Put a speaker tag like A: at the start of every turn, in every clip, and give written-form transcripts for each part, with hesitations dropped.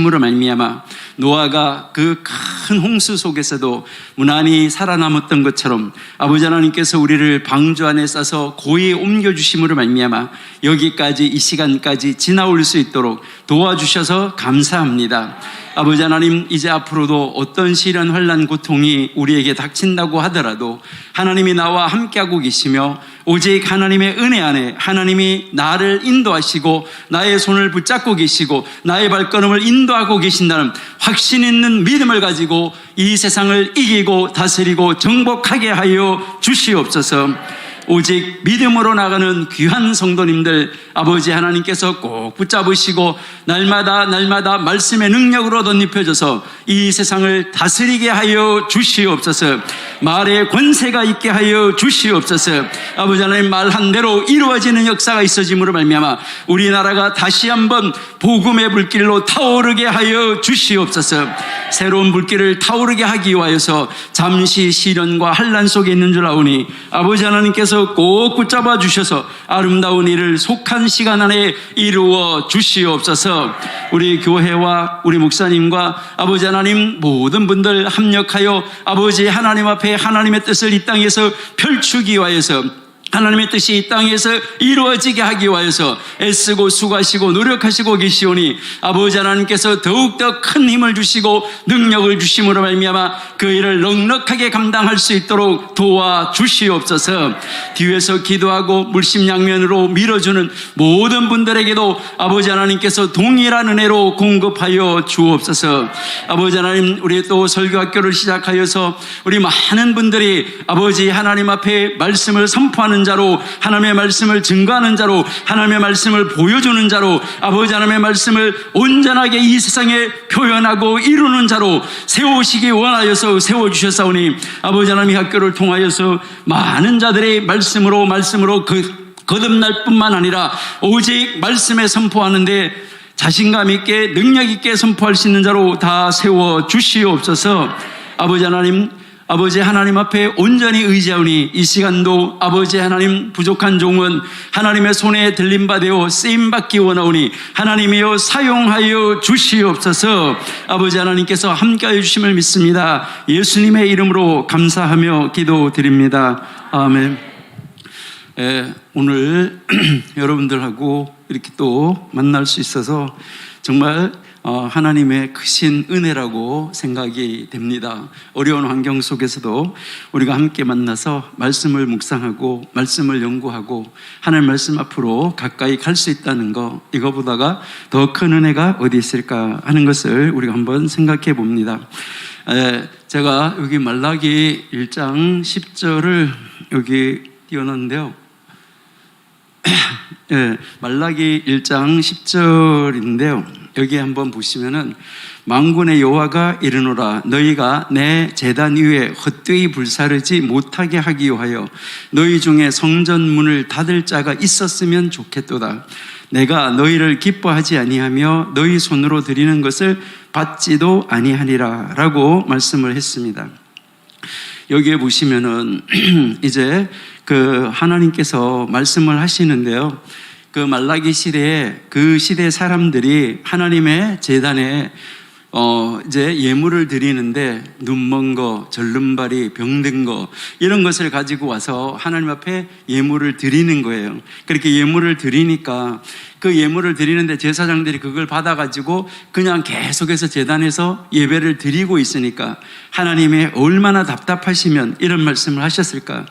A: 주심으로 말미암아 노아가 그 큰 홍수 속에서도 무난히 살아남았던 것처럼 아버지 하나님께서 우리를 방주 안에 싸서 고의에 옮겨주심으로 말미암아 여기까지 이 시간까지 지나올 수 있도록 도와주셔서 감사합니다. 아버지 하나님, 이제 앞으로도 어떤 시련, 환난, 고통이 우리에게 닥친다고 하더라도 하나님이 나와 함께하고 계시며 오직 하나님의 은혜 안에 하나님이 나를 인도하시고 나의 손을 붙잡고 계시고 나의 발걸음을 인도하고 계신다는 확신 있는 믿음을 가지고 이 세상을 이기고 다스리고 정복하게 하여 주시옵소서. 오직 믿음으로 나가는 귀한 성도님들 아버지 하나님께서 꼭 붙잡으시고 날마다 말씀의 능력으로 덧입혀져서 이 세상을 다스리게 하여 주시옵소서. 말에 권세가 있게 하여 주시옵소서. 아버지 하나님, 말한 대로 이루어지는 역사가 있어짐으로 말미암아 우리나라가 다시 한번 복음의 불길로 타오르게 하여 주시옵소서. 새로운 불길을 타오르게 하기 위하여서 잠시 시련과 환난 속에 있는 줄 아오니 아버지 하나님께서 꼭 붙잡아 주셔서 아름다운 일을 속한 시간 안에 이루어 주시옵소서. 우리 교회와 우리 목사님과 아버지 하나님 모든 분들 합력하여 아버지 하나님 앞에 하나님의 뜻을 이 땅에서 펼치기 위하여서 하나님의 뜻이 이 땅에서 이루어지게 하기 위하여서 애쓰고 수고하시고 노력하시고 계시오니 아버지 하나님께서 더욱더 큰 힘을 주시고 능력을 주심으로 말미암아 그 일을 넉넉하게 감당할 수 있도록 도와주시옵소서. 뒤에서 기도하고 물심양면으로 밀어주는 모든 분들에게도 아버지 하나님께서 동일한 은혜로 공급하여 주옵소서. 아버지 하나님, 우리 또 설교학교를 시작하여서 우리 많은 분들이 아버지 하나님 앞에 말씀을 선포하는 자로, 하나님의 말씀을 증거하는 자로, 하나님의 말씀을 보여주는 자로, 아버지 하나님의 말씀을 온전하게 이 세상에 표현하고 이루는 자로 세우시기 원하여서 세워주셨사오니 아버지 하나님의 학교를 통하여서 많은 자들의 말씀으로 거듭날 뿐만 아니라 오직 말씀에 선포하는데 자신감 있게 능력 있게 선포할 수 있는 자로 다 세워주시옵소서. 아버지 하나님, 아버지 하나님 앞에 온전히 의지하오니 이 시간도 아버지 하나님 부족한 종은 하나님의 손에 들림바 되어 쓰임받기 원하오니 하나님이여 사용하여 주시옵소서. 아버지 하나님께서 함께하여 주심을 믿습니다. 예수님의 이름으로 감사하며 기도드립니다. 아멘. 오늘 여러분들하고 이렇게 또 만날 수 있어서 정말 하나님의 크신 은혜라고 생각이 됩니다. 어려운 환경 속에서도 우리가 함께 만나서 말씀을 묵상하고 말씀을 연구하고 하나님 말씀 앞으로 가까이 갈 수 있다는 거, 이거보다가 더 큰 은혜가 어디 있을까 하는 것을 우리가 한번 생각해 봅니다. 제가 여기 말라기 1장 10절을 여기 띄워놨는데요. 말라기 1장 10절인데요. 여기 한번 보시면은 만군의 여호와가 이르노라, 너희가 내 제단 위에 헛되이 불사르지 못하게 하기 위하여 너희 중에 성전 문을 닫을 자가 있었으면 좋겠도다. 내가 너희를 기뻐하지 아니하며 너희 손으로 드리는 것을 받지도 아니하니라 라고 말씀을 했습니다. 여기에 보시면은 이제 그 하나님께서 말씀을 하시는데요. 그 말라기 시대에 그 시대 사람들이 하나님의 제단에 이제 예물을 드리는데 눈먼 거, 절름발이, 병든 거 이런 것을 가지고 와서 하나님 앞에 예물을 드리는 거예요. 그렇게 예물을 드리니까 그 예물을 드리는데 제사장들이 그걸 받아가지고 그냥 계속해서 제단에서 예배를 드리고 있으니까 하나님이 얼마나 답답하시면 이런 말씀을 하셨을까?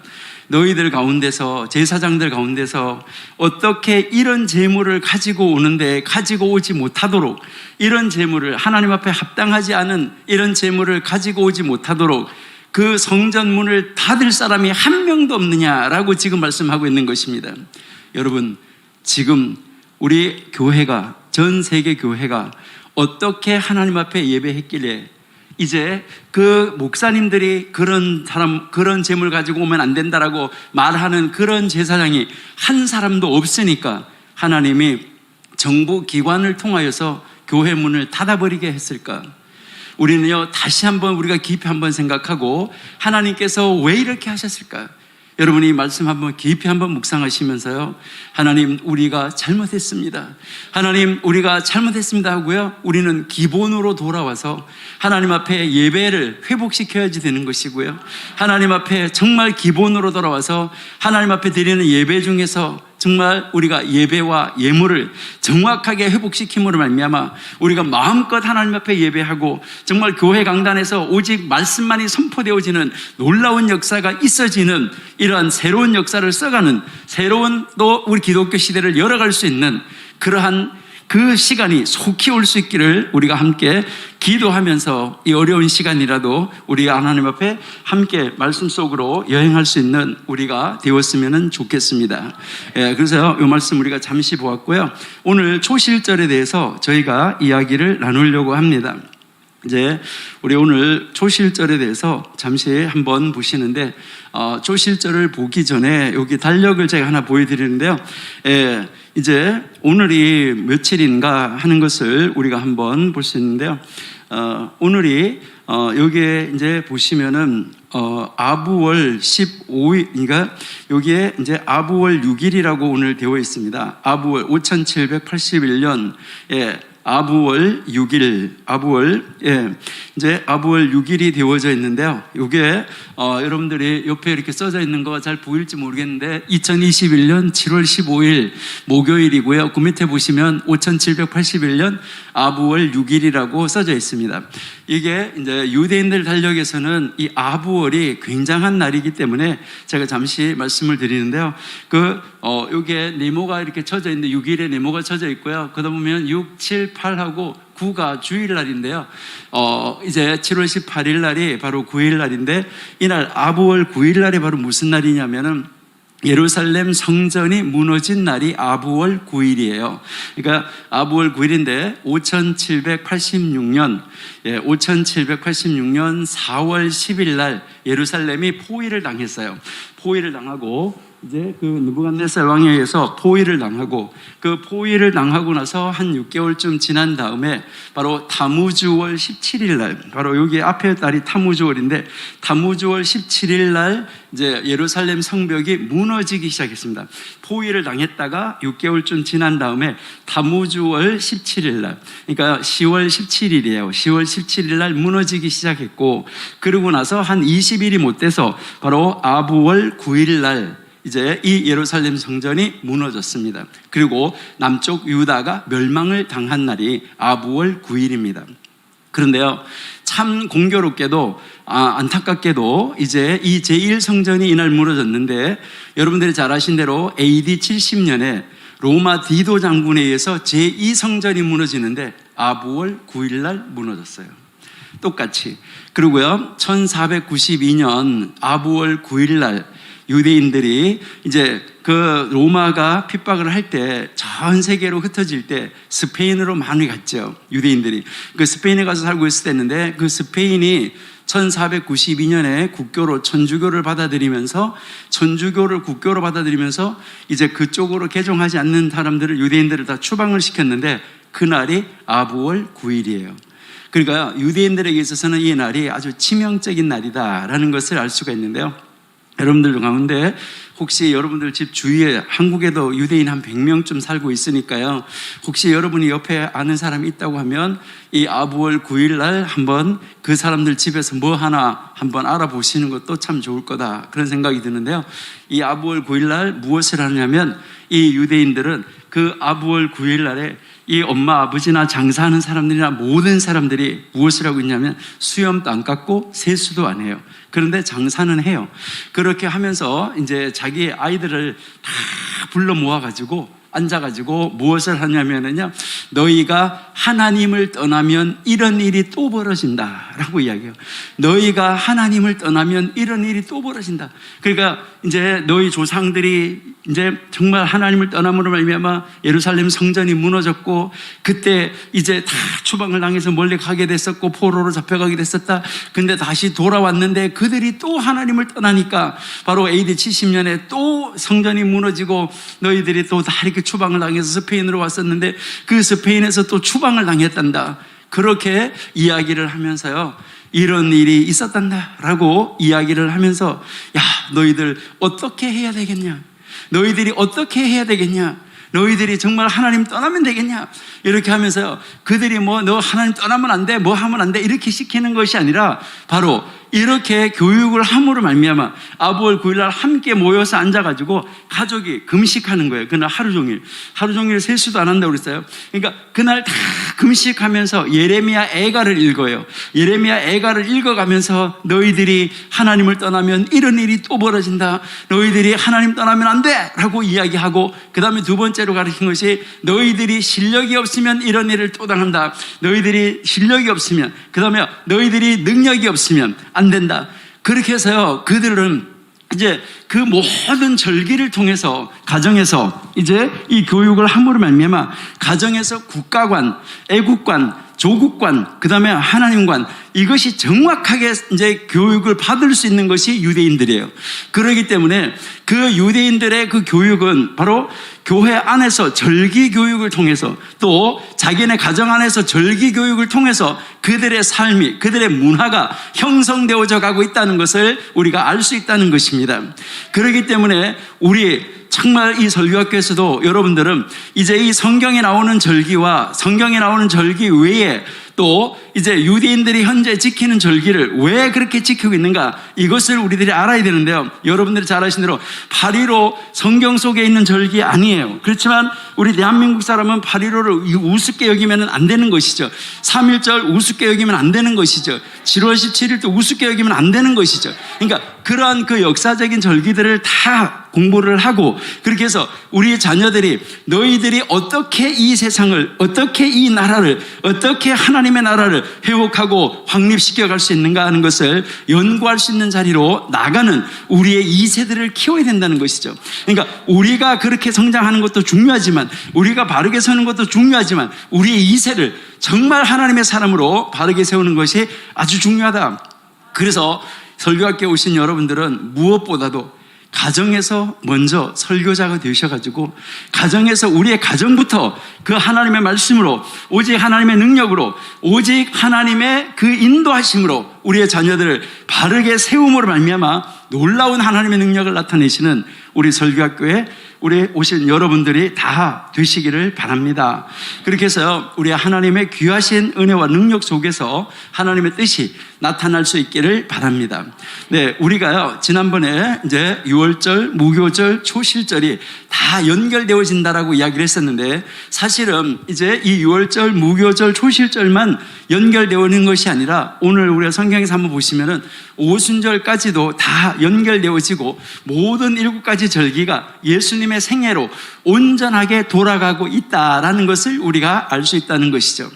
A: 너희들 가운데서, 제사장들 가운데서 어떻게 이런 제물을 가지고 오는데 가지고 오지 못하도록, 이런 제물을 하나님 앞에 합당하지 않은 이런 제물을 가지고 오지 못하도록 그 성전문을 닫을 사람이 한 명도 없느냐라고 지금 말씀하고 있는 것입니다. 여러분, 지금 우리 교회가, 전 세계 교회가 어떻게 하나님 앞에 예배했길래 이제 그 목사님들이 그런 재물 가지고 오면 안 된다라고 말하는 그런 제사장이 한 사람도 없으니까 하나님이 정부 기관을 통하여서 교회 문을 닫아버리게 했을까? 우리는요, 다시 한번 우리가 깊이 한번 생각하고 하나님께서 왜 이렇게 하셨을까? 여러분이 말씀 한번 깊이 한번 묵상하시면서요, 하나님 우리가 잘못했습니다, 하나님 우리가 잘못했습니다 하고요, 우리는 기본으로 돌아와서 하나님 앞에 예배를 회복시켜야지 되는 것이고요, 하나님 앞에 정말 기본으로 돌아와서 하나님 앞에 드리는 예배 중에서 정말 우리가 예배와 예물을 정확하게 회복시킴으로 말미암아 우리가 마음껏 하나님 앞에 예배하고 정말 교회 강단에서 오직 말씀만이 선포되어지는 놀라운 역사가 있어지는 이러한 새로운 역사를 써가는 새로운 또 우리 기독교 시대를 열어갈 수 있는 그러한 그 시간이 속히 올 수 있기를 우리가 함께 기도하면서 이 어려운 시간이라도 우리가 하나님 앞에 함께 말씀 속으로 여행할 수 있는 우리가 되었으면 좋겠습니다. 그래서 이 말씀 우리가 잠시 보았고요. 오늘 초실절에 대해서 저희가 이야기를 나누려고 합니다. 이제 우리 오늘 초실절에 대해서 잠시 한번 보시는데, 초실절을 보기 전에 여기 달력을 제가 하나 보여드리는데요. 이제 오늘이 며칠인가 하는 것을 우리가 한번 볼 수 있는데요. 오늘이 여기에 이제 보시면은 아부월 15일, 그러니까 여기에 이제 아부월 6일이라고 오늘 되어 있습니다. 아부월 5781년 아부월 6일, 이제 아부월 6일이 되어져 있는데요. 이게 여러분들이 옆에 이렇게 써져 있는 거 잘 보일지 모르겠는데 2021년 7월 15일 목요일이고요. 그 밑에 보시면 5781년 아부월 6일이라고 써져 있습니다. 이게 이제 유대인들 달력에서는 이 아부월이 굉장한 날이기 때문에 제가 잠시 말씀을 드리는데요. 여기에 네모가 이렇게 쳐져 있는데 6일에 네모가 쳐져 있고요. 그러다 보면 6, 7, 8하고 9가 주일날인데요. 이제 7월 18일 날이 바로 9일 날인데, 이날 아부월 9일 날이 바로 무슨 날이냐면은 예루살렘 성전이 무너진 날이 아부월 9일이에요. 그러니까 아부월 9일인데 5786년 4월 10일 날 예루살렘이 포위를 당했어요. 포위를 당하고 이제 그 느부갓네살 왕에 의해서 포위를 당하고, 그 포위를 당하고 나서 한 6개월쯤 지난 다음에 바로 타무즈월 17일 날, 바로 여기 앞에 날이 타무즈월인데 타무즈월 17일 날 이제 예루살렘 성벽이 무너지기 시작했습니다. 포위를 당했다가 6개월쯤 지난 다음에 타무즈월 17일 날, 그러니까 10월 17일이에요. 10월 17일 날 무너지기 시작했고, 그러고 나서 한 20일이 못 돼서 바로 아부월 9일 날 이제 이 예루살렘 성전이 무너졌습니다. 그리고 남쪽 유다가 멸망을 당한 날이 아부월 9일입니다. 그런데요, 참 공교롭게도 안타깝게도 이제 이 제1성전이 이날 무너졌는데, 여러분들이 잘 아신 대로 AD 70년에 로마 디도 장군에 의해서 제2성전이 무너지는데 아부월 9일 날 무너졌어요. 똑같이. 그리고요, 1492년 아부월 9일 날 유대인들이 이제 그 로마가 핍박을 할 때 전 세계로 흩어질 때 스페인으로 많이 갔죠. 유대인들이 그 스페인에 가서 살고 있었는데, 그 스페인이 1492년에 국교로 천주교를 받아들이면서 국교로 받아들이면서 이제 그쪽으로 개종하지 않는 사람들을, 유대인들을 다 추방을 시켰는데 그날이 아부월 9일이에요. 그러니까 유대인들에게 있어서는 이 날이 아주 치명적인 날이다라는 것을 알 수가 있는데요. 여러분들 가운데 혹시 여러분들 집 주위에, 한국에도 유대인 한 100명쯤 살고 있으니까요, 혹시 여러분이 옆에 아는 사람이 있다고 하면 이 아부월 9일 날 한번 그 사람들 집에서 뭐 하나 한번 알아보시는 것도 참 좋을 거다, 그런 생각이 드는데요. 이 아부월 9일 날 무엇을 하냐면, 이 유대인들은 그 아부월 9일 날에 이 엄마 아버지나 장사하는 사람들이나 모든 사람들이 무엇을 하고 있냐면 수염도 안 깎고 세수도 안 해요. 그런데 장사는 해요. 그렇게 하면서 이제 자기 아이들을 다 불러 모아가지고 앉아가지고 무엇을 하냐면요, 너희가 하나님을 떠나면 이런 일이 또 벌어진다라고 이야기해요. 너희가 하나님을 떠나면 이런 일이 또 벌어진다. 그러니까 이제 너희 조상들이 이제 정말 하나님을 떠남으로 말미암아 예루살렘 성전이 무너졌고, 그때 이제 다 추방을 당해서 멀리 가게 됐었고 포로로 잡혀가게 됐었다. 근데 다시 돌아왔는데 그들이 또 하나님을 떠나니까 바로 AD 70년에 또 성전이 무너지고, 너희들이 또 다 이렇게 추방을 당해서 스페인으로 왔었는데 그 스페인에서 또 추방을 당했단다. 그렇게 이야기를 하면서요, 이런 일이 있었단다라고 이야기를 하면서, 야, 너희들 어떻게 해야 되겠냐? 너희들이 어떻게 해야 되겠냐? 너희들이 정말 하나님 떠나면 되겠냐? 이렇게 하면서요, 그들이 뭐 너 하나님 떠나면 안 돼, 뭐 하면 안 돼 이렇게 시키는 것이 아니라 바로 이렇게 교육을 함으로 말미암아 아부월 9일날 함께 모여서 앉아가지고 가족이 금식하는 거예요. 그날 하루 종일 세수도 안 한다고 그랬어요. 그러니까 그날 다 금식하면서 예레미야 애가를 읽어요. 예레미야 애가를 읽어가면서 너희들이 하나님을 떠나면 이런 일이 또 벌어진다. 너희들이 하나님 떠나면 안 돼! 라고 이야기하고, 그 다음에 두 번째로 가르친 것이 너희들이 실력이 없으면 이런 일을 또 당한다. 너희들이 실력이 없으면, 그 다음에 너희들이 능력이 없으면 안 된다. 그렇게 해서요, 그들은 이제 그 모든 절기를 통해서 가정에서 이제 이 교육을 함으로 말미암아 가정에서 국가관, 애국관, 조국관, 그 다음에 하나님관, 이것이 정확하게 이제 교육을 받을 수 있는 것이 유대인들이에요. 그렇기 때문에 그 유대인들의 그 교육은 바로 교회 안에서 절기 교육을 통해서, 또 자기네 가정 안에서 절기 교육을 통해서 그들의 삶이, 그들의 문화가 형성되어져 가고 있다는 것을 우리가 알 수 있다는 것입니다. 그렇기 때문에 우리 정말 이 설교학교에서도 여러분들은 이제 이 성경에 나오는 절기와 성경에 나오는 절기 외에 또 이제 유대인들이 현재 지키는 절기를 왜 그렇게 지키고 있는가, 이것을 우리들이 알아야 되는데요. 여러분들이 잘 아시는 대로 8.15 성경 속에 있는 절기 아니에요. 그렇지만 우리 대한민국 사람은 8.15를 우습게 여기면 안 되는 것이죠. 3.1절 우습게 여기면 안 되는 것이죠. 7월 17일도 우습게 여기면 안 되는 것이죠. 그러니까 그러한 그 역사적인 절기들을 다 공부를 하고, 그렇게 해서 우리 자녀들이 너희들이 어떻게 이 세상을, 어떻게 이 나라를, 어떻게 하나님의 나라를 회복하고 확립시켜 갈 수 있는가 하는 것을 연구할 수 있는 자리로 나가는 우리의 2세들을 키워야 된다는 것이죠. 그러니까 우리가 그렇게 성장하는 것도 중요하지만, 우리가 바르게 서는 것도 중요하지만, 우리의 2세를 정말 하나님의 사람으로 바르게 세우는 것이 아주 중요하다. 그래서 설교학교에 오신 여러분들은 무엇보다도 가정에서 먼저 설교자가 되셔가지고, 가정에서 우리의 가정부터 그 하나님의 말씀으로, 오직 하나님의 능력으로, 오직 하나님의 그 인도하심으로 우리의 자녀들을 바르게 세움으로 말미암아 놀라운 하나님의 능력을 나타내시는 우리 설교학교에 우리 오신 여러분들이 다 되시기를 바랍니다. 그렇게 해서 우리 하나님의 귀하신 은혜와 능력 속에서 하나님의 뜻이 나타날 수 있기를 바랍니다. 네, 우리가요, 지난번에 이제 6월절, 무교절, 초실절이 다 연결되어진다라고 이야기를 했었는데, 사실은 이제 이 6월절, 무교절, 초실절만 연결되어있는 것이 아니라 오늘 우리가 성경에서 한번 보시면은 오순절까지도 다 연결되어지고 모든 7가지 절기가 예수님의 생애로 온전하게 돌아가고 있다라는 것을 우리가 알 수 있다는 것이죠.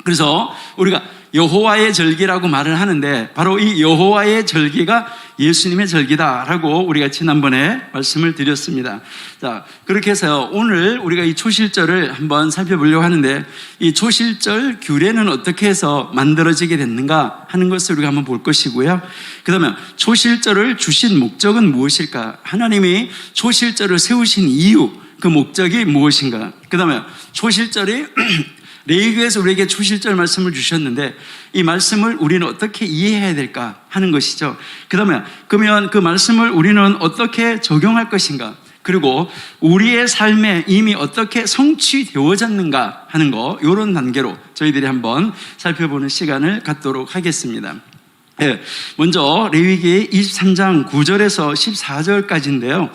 A: 그래서 우리가 여호와의 절기라고 말을 하는데, 바로 이 여호와의 절기가 예수님의 절기다라고 우리가 지난번에 말씀을 드렸습니다. 자, 그렇게 해서 오늘 우리가 이 초실절을 한번 살펴보려고 하는데, 이 초실절 규례는 어떻게 해서 만들어지게 됐는가 하는 것을 우리가 한번 볼 것이고요. 그 다음에 초실절을 주신 목적은 무엇일까? 하나님이 초실절을 세우신 이유, 그 목적이 무엇인가? 그 다음에 초실절이 레위기에서 우리에게 초실절 말씀을 주셨는데, 이 말씀을 우리는 어떻게 이해해야 될까 하는 것이죠. 그러면 그 말씀을 우리는 어떻게 적용할 것인가, 그리고 우리의 삶에 이미 어떻게 성취되어졌는가 하는 거, 이런 단계로 저희들이 한번 살펴보는 시간을 갖도록 하겠습니다. 예, 먼저 레위기 23장 9절에서 14절까지인데요.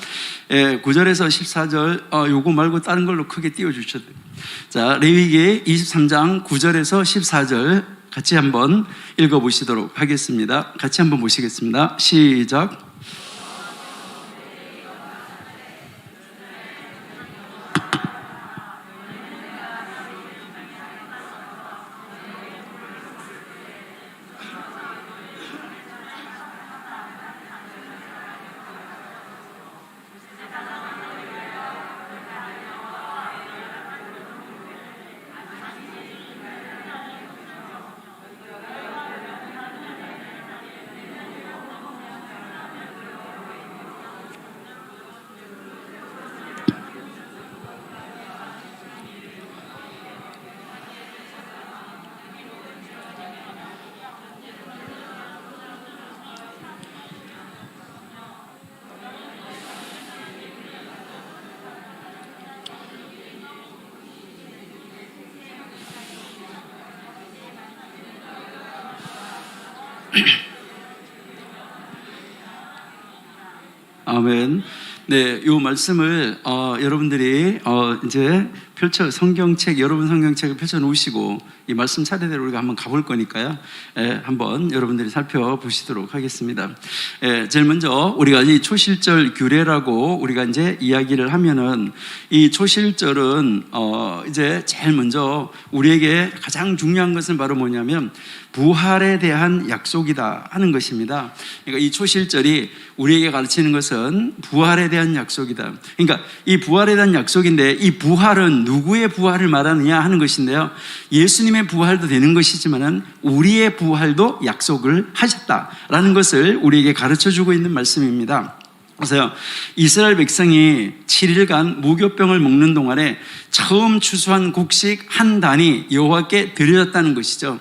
A: 예, 9절에서 14절, 요거 말고 다른 걸로 크게 띄워주셔도 돼요. 자, 레위기 23장 9절에서 14절 같이 한번 읽어보시도록 하겠습니다. 같이 한번 보시겠습니다. 시작. 아멘. 네, 이 말씀을 여러분들이 이제 성경책, 여러분 성경책을 펼쳐 놓으시고 이 말씀 차례대로 우리가 한번 가볼 거니까요. 한번 여러분들이 살펴보시도록 하겠습니다. 제일 먼저 우리가 이 초실절 규례라고 우리가 이제 이야기를 하면은 이 초실절은 이제 제일 먼저 우리에게 가장 중요한 것은 바로 뭐냐면 부활에 대한 약속이다 하는 것입니다. 그러니까 이 초실절이 우리에게 가르치는 것은 부활에 대한 약속이다. 그러니까 이 부활에 대한 약속인데 이 부활은 누구의 부활을 말하느냐 하는 것인데요. 예수님의 부활도 되는 것이지만은 우리의 부활도 약속을 하셨다라는 것을 우리에게 가르쳐주고 있는 말씀입니다. 그래서 이스라엘 백성이 7일간 무교병을 먹는 동안에 처음 추수한 곡식 한 단이 여호와께 드려졌다는 것이죠.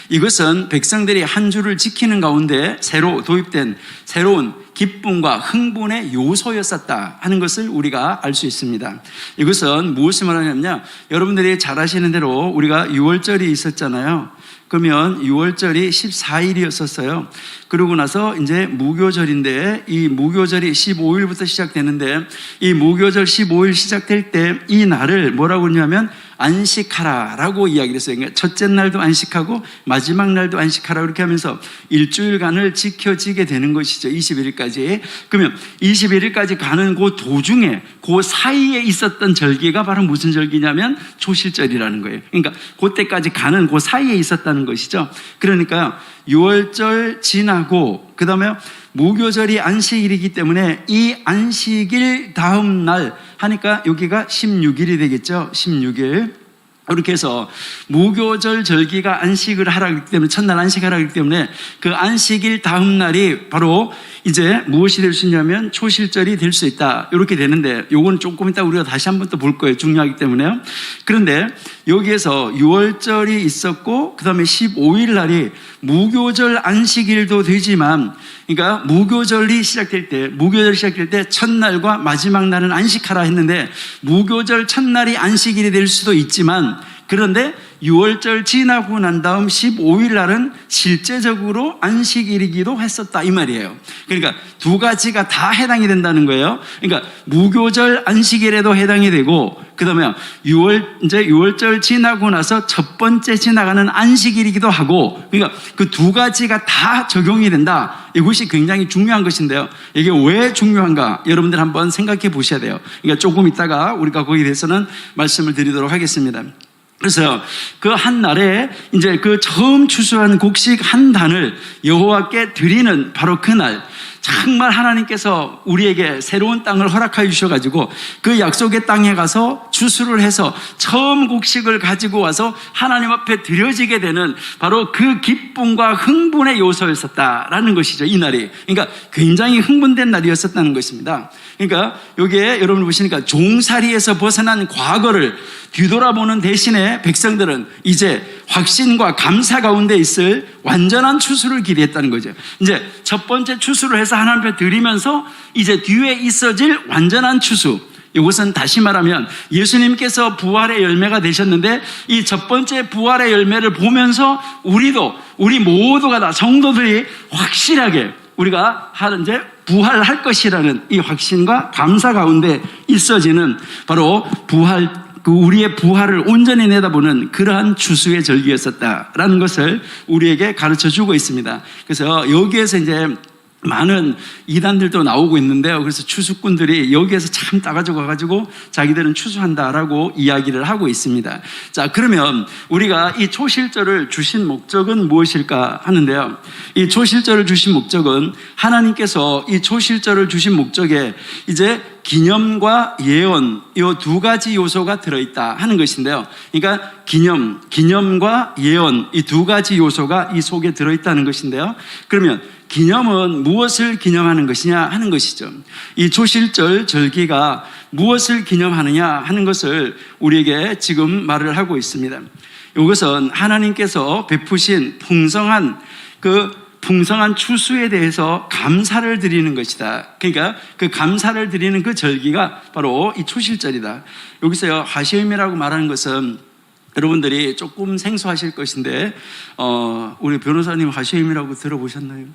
A: 이것은 백성들이 한 주를 지키는 가운데 새로 도입된 새로운 기쁨과 흥분의 요소였었다 하는 것을 우리가 알 수 있습니다. 이것은 무엇을 말하냐면요, 여러분들이 잘 아시는 대로 우리가 6월절이 있었잖아요. 그러면 6월절이 14일이었었어요. 그러고 나서 이제 무교절인데 이 무교절이 15일부터 시작되는데 이 무교절 15일 시작될 때 이 날을 뭐라고 하냐면 안식하라라고 이야기를 했어요. 그러니까 첫째 날도 안식하고 마지막 날도 안식하라 이렇게 하면서 일주일간을 지켜지게 되는 것이죠. 21일까지. 그러면 21일까지 가는 그 도중에 그 사이에 있었던 절기가 바로 무슨 절기냐면 초실절이라는 거예요. 그러니까 그때까지 가는 그 사이에 있었다는 것이죠. 그러니까 6월절 지나고 그 다음에 무교절이 안식일이기 때문에 이 안식일 다음 날 하니까 여기가 16일이 되겠죠. 16일. 이렇게 해서 무교절 절기가 안식을 하라기 때문에 첫날 안식하라기 때문에 그 안식일 다음 날이 바로 이제 무엇이 될 수 있냐면 초실절이 될 수 있다. 이렇게 되는데 요건 조금 이따 우리가 다시 한번 또 볼 거예요. 중요하기 때문에요. 그런데 여기에서 6월절이 있었고 그 다음에 15일 날이 무교절 안식일도 되지만 그러니까 무교절이 시작될 때 첫날과 마지막 날은 안식하라 했는데 무교절 첫날이 안식일이 될 수도 있지만 그런데 6월절 지나고 난 다음 15일 날은 실제적으로 안식일이기도 했었다 이 말이에요. 그러니까 두 가지가 다 해당이 된다는 거예요. 그러니까 무교절 안식일에도 해당이 되고 그다음에 6월절 지나고 나서 첫 번째 지나가는 안식일이기도 하고 그러니까 그 두 가지가 다 적용이 된다. 이것이 굉장히 중요한 것인데요. 이게 왜 중요한가? 여러분들 한번 생각해 보셔야 돼요. 그러니까 조금 있다가 우리가 거기에 대해서는 말씀을 드리도록 하겠습니다. 그래서 그 한 날에 이제 그 처음 추수한 곡식 한 단을 여호와께 드리는 바로 그날 정말 하나님께서 우리에게 새로운 땅을 허락하여 주셔가지고 그 약속의 땅에 가서 추수를 해서 처음 곡식을 가지고 와서 하나님 앞에 드려지게 되는 바로 그 기쁨과 흥분의 요소였었다라는 것이죠. 이 날이. 그러니까 굉장히 흥분된 날이었었다는 것입니다. 그러니까 여기에 여러분 보시니까 종살이에서 벗어난 과거를 뒤돌아보는 대신에 백성들은 이제 확신과 감사 가운데 있을 완전한 추수를 기대했다는 거죠. 이제 첫 번째 추수를 해서 하나님 앞에 드리면서 이제 뒤에 있어질 완전한 추수. 이것은 다시 말하면 예수님께서 부활의 열매가 되셨는데 이 첫 번째 부활의 열매를 보면서 우리 모두가 다 성도들이 확실하게 우리가 이제 부활할 것이라는 이 확신과 감사 가운데 있어지는 바로 우리의 부활을 온전히 내다보는 그러한 추수의 절기였었다라는 것을 우리에게 가르쳐 주고 있습니다. 그래서 여기에서 이제 많은 이단들도 나오고 있는데요. 그래서 추수꾼들이 여기에서 참 따가지고 가가지고 자기들은 추수한다라고 이야기를 하고 있습니다. 자, 그러면 우리가 이 초실절을 주신 목적은 무엇일까 하는데요. 이 초실절을 주신 목적은 하나님께서 이 초실절을 주신 목적에 이제 기념과 예언 이 두 가지 요소가 들어있다 하는 것인데요. 그러니까 기념과 예언 이 두 가지 요소가 이 속에 들어있다는 것인데요. 그러면 기념은 무엇을 기념하는 것이냐 하는 것이죠. 이 초실절 절기가 무엇을 기념하느냐 하는 것을 우리에게 지금 말을 하고 있습니다. 이것은 하나님께서 베푸신 풍성한 추수에 대해서 감사를 드리는 것이다. 그러니까 그 감사를 드리는 그 절기가 바로 이 초실절이다. 여기서요, 하시임이라고 말하는 것은 여러분들이 조금 생소하실 것인데 우리 변호사님 하쉐임이라고 들어보셨나요?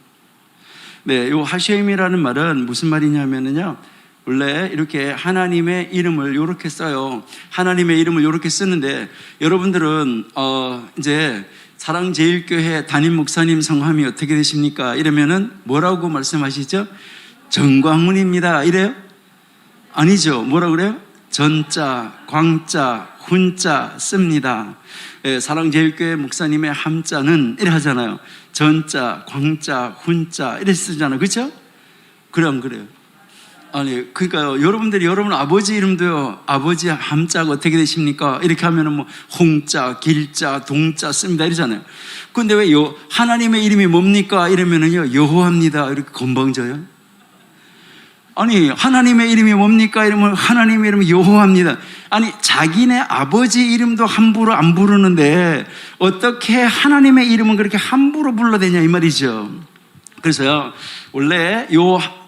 A: 네, 요 하쉐임이라는 말은 무슨 말이냐면요, 원래 이렇게 하나님의 이름을 이렇게 써요. 하나님의 이름을 이렇게 쓰는데, 여러분들은 이제 사랑제일교회 담임 목사님 성함이 어떻게 되십니까? 이러면은 뭐라고 말씀하시죠? 정광훈입니다 이래요? 아니죠. 뭐라 그래요? 전자, 광자, 훈자 씁니다. 예, 사랑제일교회 목사님의 함자는 이래 하잖아요. 전자, 광자, 훈자 이래 쓰잖아요. 그렇죠? 그래 안 그래요? 아니, 그러니까 여러분들이 여러분 아버지 이름도요, 아버지 함자가 어떻게 되십니까? 이렇게 하면은 뭐 홍자, 길자, 동자 씁니다 이러잖아요. 근데 왜 하나님의 이름이 뭡니까? 이러면은요, 여호와입니다 이렇게 건방져요. 아니, 하나님의 이름이 뭡니까? 이러면 하나님의 이름은 여호와입니다. 아니, 자기네 아버지 이름도 함부로 안 부르는데 어떻게 하나님의 이름은 그렇게 함부로 불러대냐 이 말이죠. 그래서요, 원래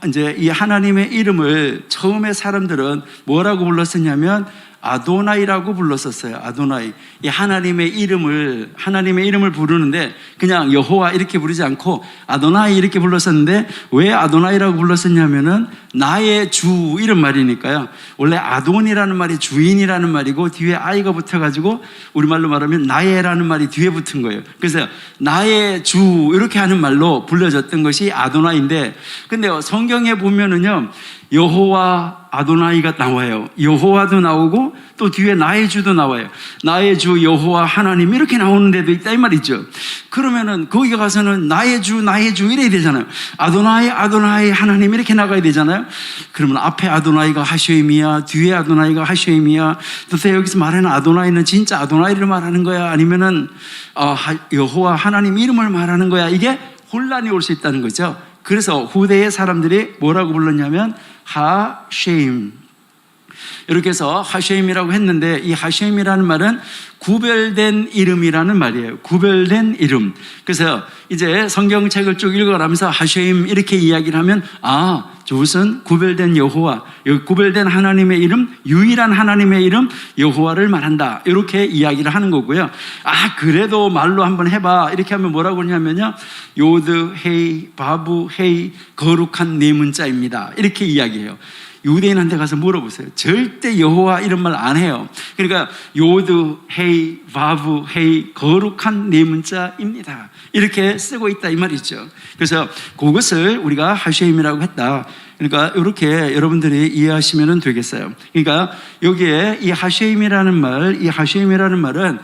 A: 이제 이 하나님의 이름을 처음에 사람들은 뭐라고 불렀었냐면 아도나이라고 불렀었어요. 아도나이. 이 하나님의 이름을 부르는데 그냥 여호와 이렇게 부르지 않고 아도나이 이렇게 불렀었는데, 왜 아도나이라고 불렀었냐면은 나의 주 이런 말이니까요. 원래 아돈이라는 말이 주인이라는 말이고 뒤에 아이가 붙어가지고 우리말로 말하면 나의라는 말이 뒤에 붙은 거예요. 그래서 나의 주 이렇게 하는 말로 불려졌던 것이 아도나이인데, 근데 성경에 보면은요, 여호와 아도나이가 나와요. 여호와도 나오고 또 뒤에 나의 주도 나와요. 나의 주 여호와 하나님 이렇게 나오는 데도 있다 이 말이죠. 그러면은 거기 가서는 나의 주 이래야 되잖아요. 아도나이 하나님 이렇게 나가야 되잖아요. 그러면 앞에 아도나이가 하쇼임이야, 뒤에 아도나이가 하쇼임이야, 도대체 여기서 말하는 아도나이는 진짜 아도나이를 말하는 거야, 아니면은 여호와 하나님 이름을 말하는 거야? 이게 혼란이 올 수 있다는 거죠. 그래서 후대의 사람들이 뭐라고 불렀냐면 하쉐임, 이렇게 해서 하쉐임이라고 했는데, 이 하쉐임이라는 말은 구별된 이름이라는 말이에요. 구별된 이름. 그래서 이제 성경책을 쭉 읽어가면서 하쉐임 이렇게 이야기를 하면, 저것은 구별된 여호와, 구별된 하나님의 이름, 유일한 하나님의 이름 여호와를 말한다, 이렇게 이야기를 하는 거고요. 그래도 말로 한번 해봐 이렇게 하면 뭐라고 하냐면요, 요드 헤이 바부 헤이 거룩한 네 문자입니다 이렇게 이야기해요. 유대인한테 가서 물어보세요. 절대 여호와 이런 말 안 해요. 그러니까 요드 헤이 바부 헤이 거룩한 네 문자입니다 이렇게 쓰고 있다 이 말이죠. 그래서 그것을 우리가 하쉐임이라고 했다. 그러니까 이렇게 여러분들이 이해하시면 되겠어요. 그러니까 여기에 이 하쉐임이라는 말은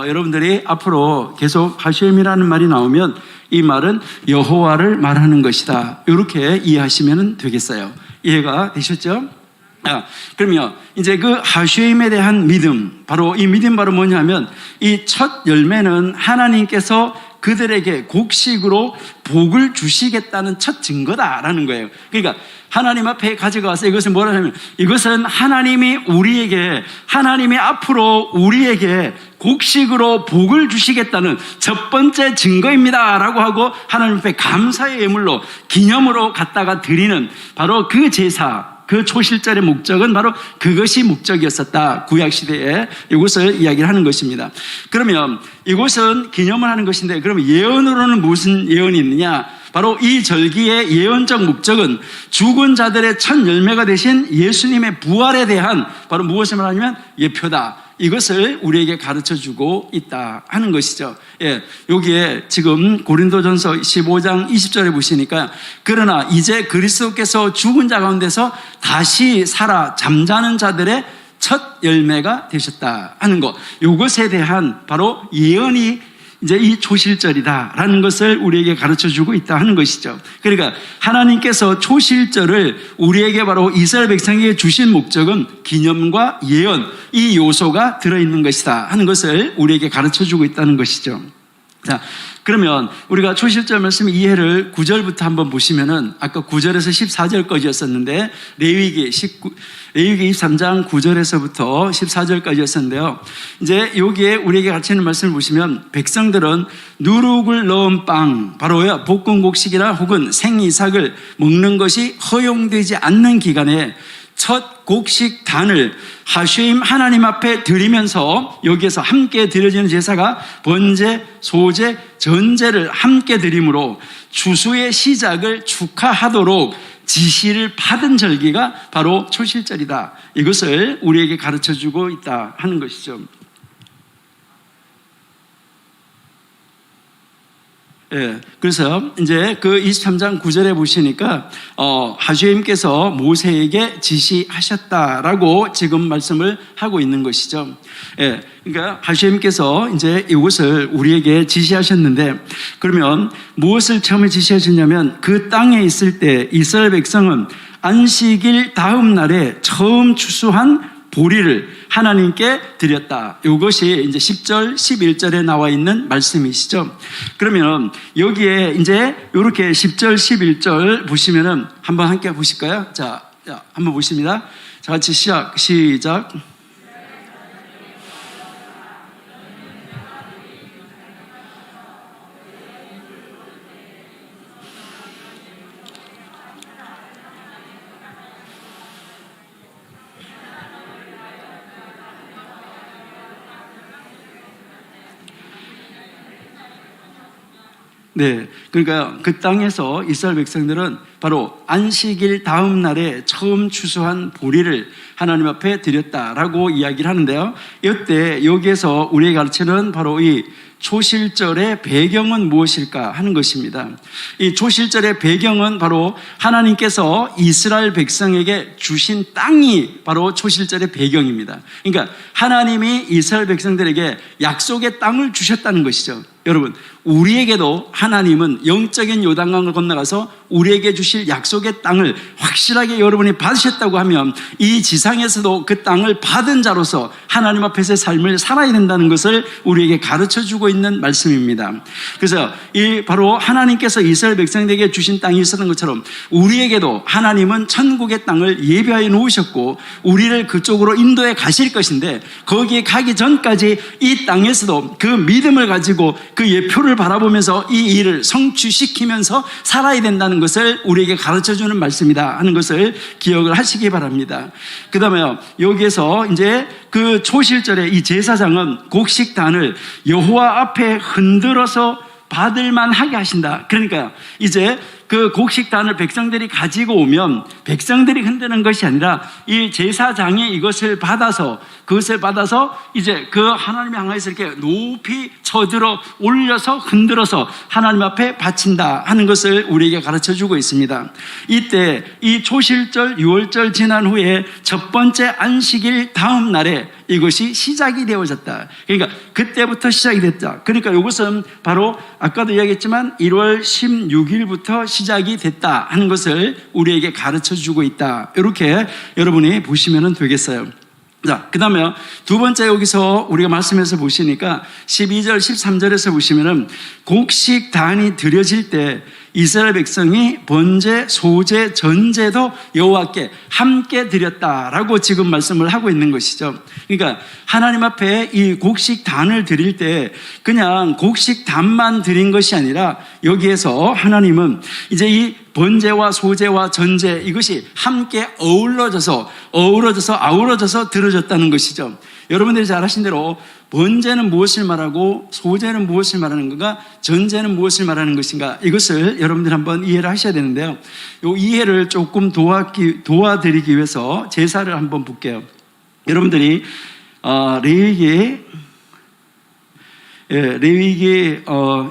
A: 여러분들이 앞으로 계속 하쉐임이라는 말이 나오면 이 말은 여호와를 말하는 것이다, 이렇게 이해하시면 되겠어요. 이해가 되셨죠? 그러면 이제 그 하쉐임에 대한 믿음, 바로 이 믿음 바로 뭐냐면, 이 첫 열매는 하나님께서 그들에게 곡식으로 복을 주시겠다는 첫 증거다라는 거예요. 그러니까 하나님 앞에 가져가서 이것은 뭐라 하면, 이것은 하나님이 앞으로 우리에게 곡식으로 복을 주시겠다는 첫 번째 증거입니다 라고 하고 하나님 앞에 감사의 예물로 기념으로 갖다가 드리는 바로 그 제사, 그 초실절의 목적은 바로 그것이 목적이었었다. 구약시대에 이것을 이야기를 하는 것입니다. 그러면 이것은 기념을 하는 것인데, 그러면 예언으로는 무슨 예언이 있느냐? 바로 이 절기의 예언적 목적은 죽은 자들의 첫 열매가 되신 예수님의 부활에 대한 바로 무엇을 말하냐면 예표다. 이것을 우리에게 가르쳐주고 있다 하는 것이죠. 여기에 지금 고린도전서 15장 20절에 보시니까, 그러나 이제 그리스도께서 죽은 자 가운데서 다시 살아 잠자는 자들의 첫 열매가 되셨다 하는 것, 이것에 대한 바로 예언이 이제 이 초실절이다라는 것을 우리에게 가르쳐주고 있다 하는 것이죠. 그러니까 하나님께서 초실절을 우리에게 바로 이스라엘 백성에게 주신 목적은 기념과 예언, 이 요소가 들어있는 것이다 하는 것을 우리에게 가르쳐주고 있다는 것이죠. 자, 그러면 우리가 초실절 말씀 이해를 9절부터 한번 보시면은, 아까 9절에서 14절까지였었는데 레위기 23장 9절에서부터 14절까지였었는데요. 이제 여기에 우리에게 가르치는 말씀을 보시면, 백성들은 누룩을 넣은 빵, 바로 볶은 곡식이나 혹은 생이삭을 먹는 것이 허용되지 않는 기간에 첫 곡식단을 하쉐임 하나님 앞에 드리면서 여기에서 함께 드려지는 제사가 번제, 소제, 전제를 함께 드림으로 추수의 시작을 축하하도록 지시를 받은 절기가 바로 초실절이다. 이것을 우리에게 가르쳐주고 있다 하는 것이죠. 예, 그래서 이제 그 23장 9절에 보시니까 하쉐임께서 모세에게 지시하셨다라고 지금 말씀을 하고 있는 것이죠. 예, 그러니까 하쉐임께서 이제 이것을 우리에게 지시하셨는데, 그러면 무엇을 처음에 지시하셨냐면 그 땅에 있을 때 이스라엘 백성은 안식일 다음 날에 처음 추수한 보리를 하나님께 드렸다. 이것이 이제 10절, 11절에 나와 있는 말씀이시죠. 그러면 여기에 이제 이렇게 10절, 11절 보시면은 한번 함께 보실까요? 자, 한번 보십니다. 자, 같이 시작. 네, 그러니까 그 땅에서 이스라엘 백성들은 바로 안식일 다음 날에 처음 추수한 보리를 하나님 앞에 드렸다라고 이야기를 하는데요. 이때 여기에서 우리에게 가르치는 바로 이 초실절의 배경은 무엇일까 하는 것입니다. 이 초실절의 배경은 바로 하나님께서 이스라엘 백성에게 주신 땅이 바로 초실절의 배경입니다. 그러니까 하나님이 이스라엘 백성들에게 약속의 땅을 주셨다는 것이죠. 여러분, 우리에게도 하나님은 영적인 요단강을 건너가서 우리에게 주실 약속의 땅을 확실하게 여러분이 받으셨다고 하면 이 지상에서도 그 땅을 받은 자로서 하나님 앞에서의 삶을 살아야 된다는 것을 우리에게 가르쳐주고 있는 말씀입니다. 그래서 이 바로 하나님께서 이스라엘 백성들에게 주신 땅이 있었던 것처럼 우리에게도 하나님은 천국의 땅을 예비하여 놓으셨고 우리를 그쪽으로 인도해 가실 것인데, 거기에 가기 전까지 이 땅에서도 그 믿음을 가지고 그 예표를 바라보면서 이 일을 성취시키면서 살아야 된다는 것을 우리에게 가르쳐주는 말씀이다 하는 것을 기억을 하시기 바랍니다. 그 다음에 여기에서 이제 그 초실절에 이 제사장은 곡식단을 여호와 앞에 흔들어서 받을만 하게 하신다. 그러니까 이제 그 곡식단을 백성들이 가지고 오면 백성들이 흔드는 것이 아니라 이 제사장이 이것을 받아서 이제 그 하나님 향해서 이렇게 높이 쳐들어 올려서 흔들어서 하나님 앞에 바친다 하는 것을 우리에게 가르쳐 주고 있습니다. 이때 이 초실절 6월절 지난 후에 첫 번째 안식일 다음 날에 이것이 시작이 되어졌다. 그러니까 그때부터 시작이 됐다. 그러니까 이것은 바로 아까도 이야기했지만 1월 16일부터 시작이 됐다 하는 것을 우리에게 가르쳐 주고 있다. 이렇게 여러분이 보시면 되겠어요. 자, 그 다음에 두 번째 여기서 우리가 말씀해서 보시니까 12절, 13절에서 보시면은 곡식단이 드려질 때 이스라엘 백성이 번제, 소제, 전제도 여호와께 함께 드렸다라고 지금 말씀을 하고 있는 것이죠. 그러니까 하나님 앞에 이 곡식단을 드릴 때 그냥 곡식단만 드린 것이 아니라 여기에서 하나님은 이제 이 번제와 소제와 전제 이것이 함께 어우러져서 아우러져서 들어졌다는 것이죠. 여러분들이 잘 아신 대로 번제는 무엇을 말하고 소제는 무엇을 말하는 건가, 전제는 무엇을 말하는 것인가, 이것을 여러분들 한번 이해를 하셔야 되는데요. 이 이해를 조금 도와드리기 위해서 제사를 한번 볼게요. 여러분들이 레위기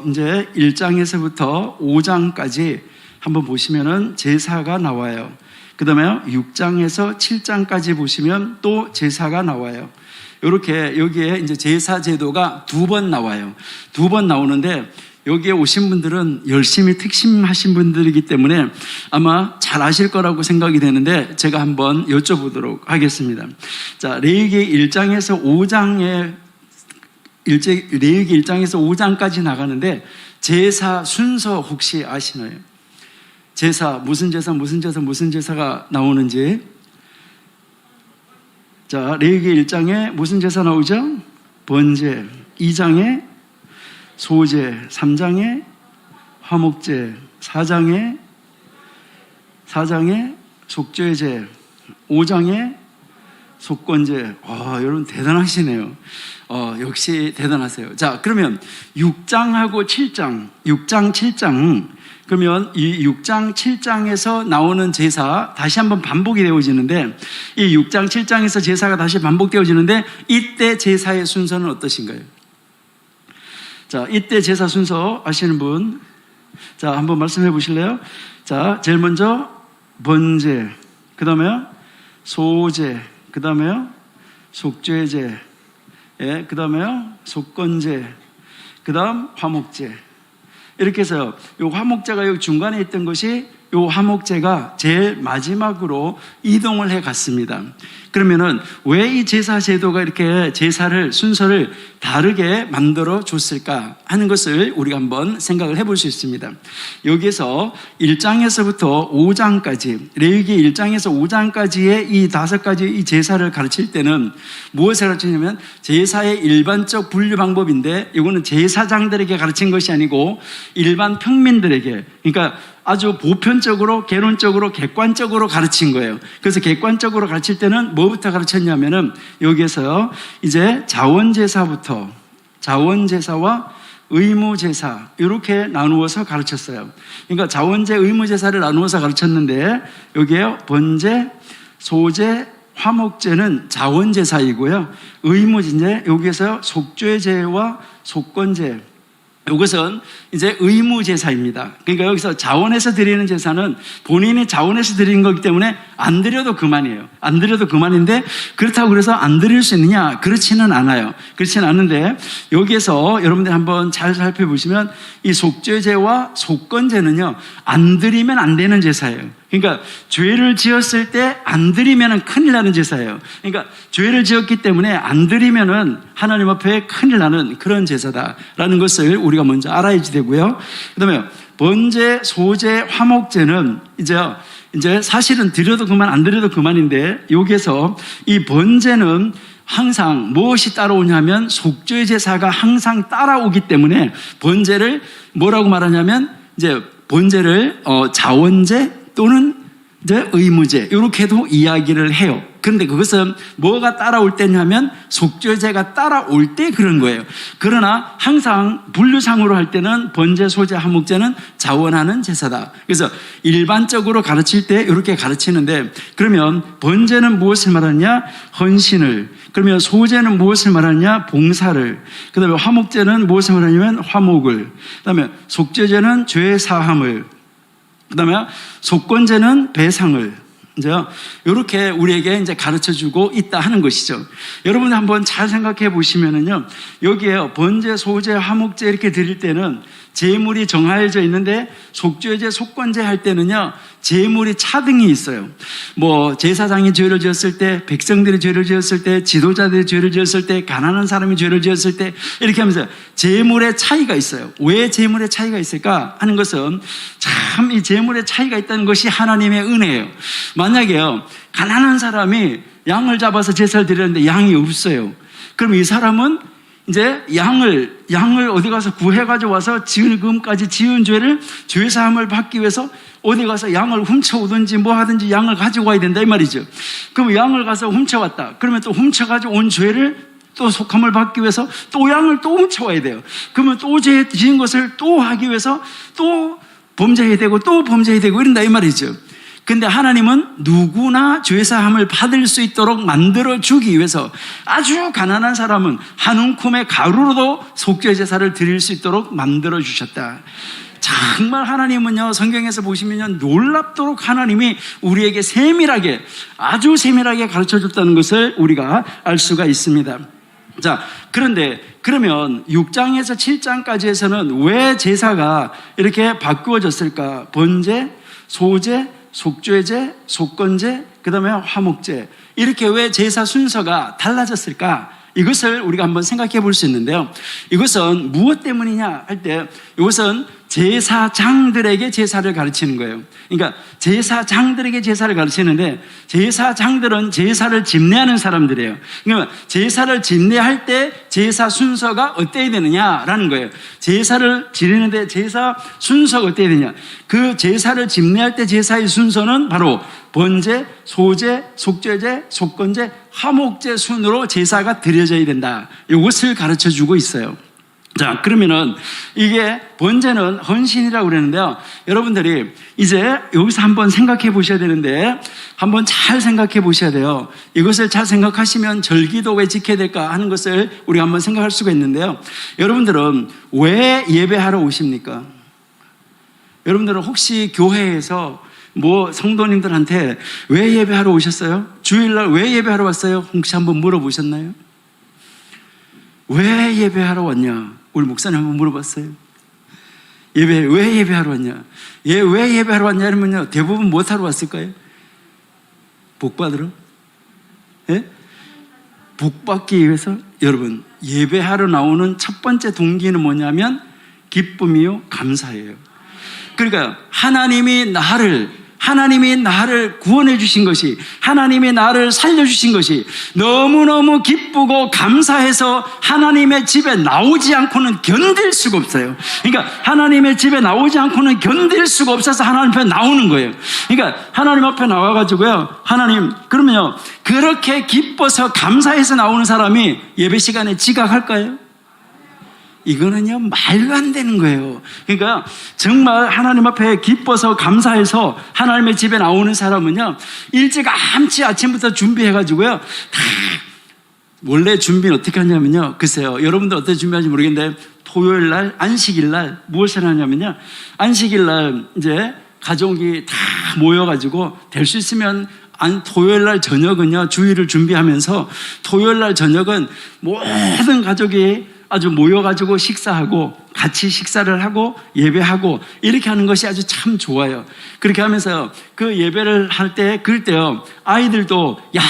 A: 이제 1장에서부터 5장까지 한번 보시면은 제사가 나와요. 그 다음에 6장에서 7장까지 보시면 또 제사가 나와요. 이렇게 여기에 이제 제사 제도가 두 번 나와요. 두 번 나오는데 여기에 오신 분들은 열심히 특심하신 분들이기 때문에 아마 잘 아실 거라고 생각이 되는데 제가 한번 여쭤보도록 하겠습니다. 자, 레위기 1장에서 5장에 레위기 1장에서 5장까지 나가는데 제사 순서 혹시 아시나요? 제사, 무슨 제사가 나오는지. 자, 레위기 1장에 무슨 제사 나오죠? 번제, 2장에 소제, 3장에 화목제, 4장에 속죄제, 5장의 속건제. 여러분 대단하시네요. 역시 대단하세요. 자, 그러면 6장하고 7장, 6장, 7장, 그러면 이 6장, 7장에서 나오는 제사 다시 한번 반복이 되어지는데, 이 6장, 7장에서 제사가 다시 반복되어지는데, 이때 제사의 순서는 어떠신가요? 자, 이때 제사 순서 아시는 분? 자, 한번 말씀해 보실래요? 자, 제일 먼저 번제, 그 다음에 소제, 그 다음에 속죄제, 그 다음에 속건제, 그 다음 화목제. 이렇게 해서 이 화목제가 여기 중간에 있던 것이 이 화목제가 제일 마지막으로 이동을 해 갔습니다. 그러면은 왜 이 제사 제도가 이렇게 제사를 순서를 다르게 만들어 줬을까 하는 것을 우리가 한번 생각을 해볼 수 있습니다. 여기에서 1장에서부터 5장까지, 레위기 1장에서 5장까지의 이 5가지 이 제사를 가르칠 때는 무엇을 가르치냐면 제사의 일반적 분류 방법인데, 이거는 제사장들에게 가르친 것이 아니고 일반 평민들에게, 그러니까 아주 보편적으로, 개론적으로, 객관적으로 가르친 거예요. 그래서 객관적으로 가르칠 때는 뭐부터 가르쳤냐면은 여기에서 이제 자원제사부터, 자원제사와 의무제사 이렇게 나누어서 가르쳤어요. 그러니까 자원제, 의무제사를 나누어서 가르쳤는데, 여기에 번제, 소제, 화목제는 자원제사이고요. 의무제, 여기에서 속죄제와 속건제, 이것은 이제 의무제사입니다. 그러니까 여기서 자원해서 드리는 제사는 본인이 자원해서 드리는 거기 때문에 안 드려도 그만이에요. 안 드려도 그만인데, 그렇다고 그래서 안 드릴 수 있느냐? 그렇지는 않아요. 그렇지는 않은데, 여기에서 여러분들 한번 잘 살펴보시면 이 속죄제와 속건제는요, 안 드리면 안 되는 제사예요. 그러니까 죄를 지었을 때 안 드리면은 큰일 나는 제사예요. 그러니까 죄를 지었기 때문에 안 드리면은 하나님 앞에 큰일 나는 그런 제사다라는 것을 우리가 먼저 알아야 되고요. 그다음에 번제, 소제, 화목제는 이제 사실은 드려도 그만, 안 드려도 그만인데, 여기에서 이 번제는 항상 무엇이 따라오냐면 속죄 제사가 항상 따라오기 때문에 번제를 뭐라고 말하냐면, 이제 번제를 자원제 또는 이제 의무제 이렇게도 이야기를 해요. 그런데 그것은 뭐가 따라올 때냐면 속죄제가 따라올 때 그런 거예요. 그러나 항상 분류상으로 할 때는 번제, 소제, 화목제는 자원하는 제사다. 그래서 일반적으로 가르칠 때 이렇게 가르치는데, 그러면 번제는 무엇을 말하느냐? 헌신을. 그러면 소제는 무엇을 말하느냐? 봉사를. 그 다음에 화목제는 무엇을 말하냐면 화목을. 그 다음에 속죄제는 죄 사함을. 그 다음에 속건제는 배상을. 이제 이렇게 우리에게 이제 가르쳐 주고 있다 하는 것이죠. 여러분 한번 잘 생각해 보시면은요, 여기에 번제, 소제, 화목제 이렇게 드릴 때는 제물이 정하여져 있는데, 속죄제, 속건제 할 때는요, 제물이 차등이 있어요. 뭐 제사장이 죄를 지었을 때, 백성들이 죄를 지었을 때, 지도자들이 죄를 지었을 때, 가난한 사람이 죄를 지었을 때, 이렇게 하면서 제물의 차이가 있어요. 왜 제물의 차이가 있을까 하는 것은 참 이 제물의 차이가 있다는 것이 하나님의 은혜예요. 만약에요, 가난한 사람이 양을 잡아서 제사를 드렸는데 양이 없어요. 그럼 이 사람은 이제 양을 어디 가서 구해가지고 와서 지금까지 지은 죄를 죄사함을 받기 위해서 어디 가서 양을 훔쳐오든지 뭐 하든지 양을 가지고 와야 된다 이 말이죠. 그럼 양을 가서 훔쳐왔다. 그러면 또 훔쳐가지고 온 죄를 또 속함을 받기 위해서 또 양을 또 훔쳐와야 돼요. 그러면 또 죄 지은 것을 또 하기 위해서 또 범죄해야 되고 또 범죄해야 되고 이런다 이 말이죠. 근데 하나님은 누구나 죄사함을 받을 수 있도록 만들어주기 위해서 아주 가난한 사람은 한 움큼의 가루로도 속죄제사를 드릴 수 있도록 만들어주셨다. 정말 하나님은요, 성경에서 보시면요, 놀랍도록 하나님이 우리에게 세밀하게, 아주 세밀하게 가르쳐줬다는 것을 우리가 알 수가 있습니다. 자, 그런데 그러면 6장에서 7장까지에서는 왜 제사가 이렇게 바꾸어졌을까? 번제, 소제, 속죄제, 속건제, 그 다음에 화목제, 이렇게 왜 제사 순서가 달라졌을까? 이것을 우리가 한번 생각해 볼 수 있는데요, 이것은 무엇 때문이냐 할 때, 이것은 제사장들에게 제사를 가르치는 거예요. 그러니까 제사장들에게 제사를 가르치는데, 제사장들은 제사를 집례하는 사람들이에요. 그러니까 제사를 집례할 때 제사 순서가 어때야 되느냐라는 거예요. 제사를 지내는데 제사 순서가 어때야 되냐, 그 제사를 집례할 때 제사의 순서는 바로 번제, 소제, 속죄제, 속건제, 화목제 순으로 제사가 드려져야 된다. 이것을 가르쳐 주고 있어요. 자, 그러면은 이게 번제는 헌신이라고 그러는데요. 여러분들이 이제 여기서 한번 생각해 보셔야 되는데, 한번 잘 생각해 보셔야 돼요. 이것을 잘 생각하시면 절기도 왜 지켜야 될까 하는 것을 우리가 한번 생각할 수가 있는데요. 여러분들은 왜 예배하러 오십니까? 여러분들은 혹시 교회에서 성도님들한테 왜 예배하러 오셨어요? 주일날 왜 예배하러 왔어요? 혹시 한번 물어보셨나요? 왜 예배하러 왔냐? 우리 목사님 한번 물어봤어요. 왜 예배하러 왔냐? 왜 예배하러 왔냐? 이러면요, 대부분 뭐 하러 왔을까요? 복 받으러? 예? 복 받기 위해서? 여러분, 예배하러 나오는 첫 번째 동기는 뭐냐면 기쁨이요, 감사예요. 그러니까 하나님이 나를 구원해 주신 것이, 하나님이 나를 살려주신 것이 너무너무 기쁘고 감사해서 하나님의 집에 나오지 않고는 견딜 수가 없어요. 그러니까 하나님의 집에 나오지 않고는 견딜 수가 없어서 하나님 앞에 나오는 거예요. 그러니까 하나님 앞에 나와가지고요, 하나님, 그러면요, 그렇게 기뻐서 감사해서 나오는 사람이 예배 시간에 지각할까요? 이거는요, 말도 안 되는 거예요. 그러니까 정말 하나님 앞에 기뻐서 감사해서 하나님의 집에 나오는 사람은요, 일찌감치 아침부터 준비해가지고요, 다 원래 준비는 어떻게 하냐면요, 글쎄요, 여러분들 어떻게 준비하는지 모르겠는데, 토요일 날, 안식일 날 무엇을 하냐면요, 안식일 날 이제 가족이 다 모여가지고 될 수 있으면 토요일 날 저녁은요, 주일을 준비하면서 토요일 날 저녁은 모든 가족이 아주 모여가지고 식사하고 같이 식사를 하고 예배하고 이렇게 하는 것이 아주 참 좋아요. 그렇게 하면서 그 예배를 할 때, 그럴 때요, 아이들도 야,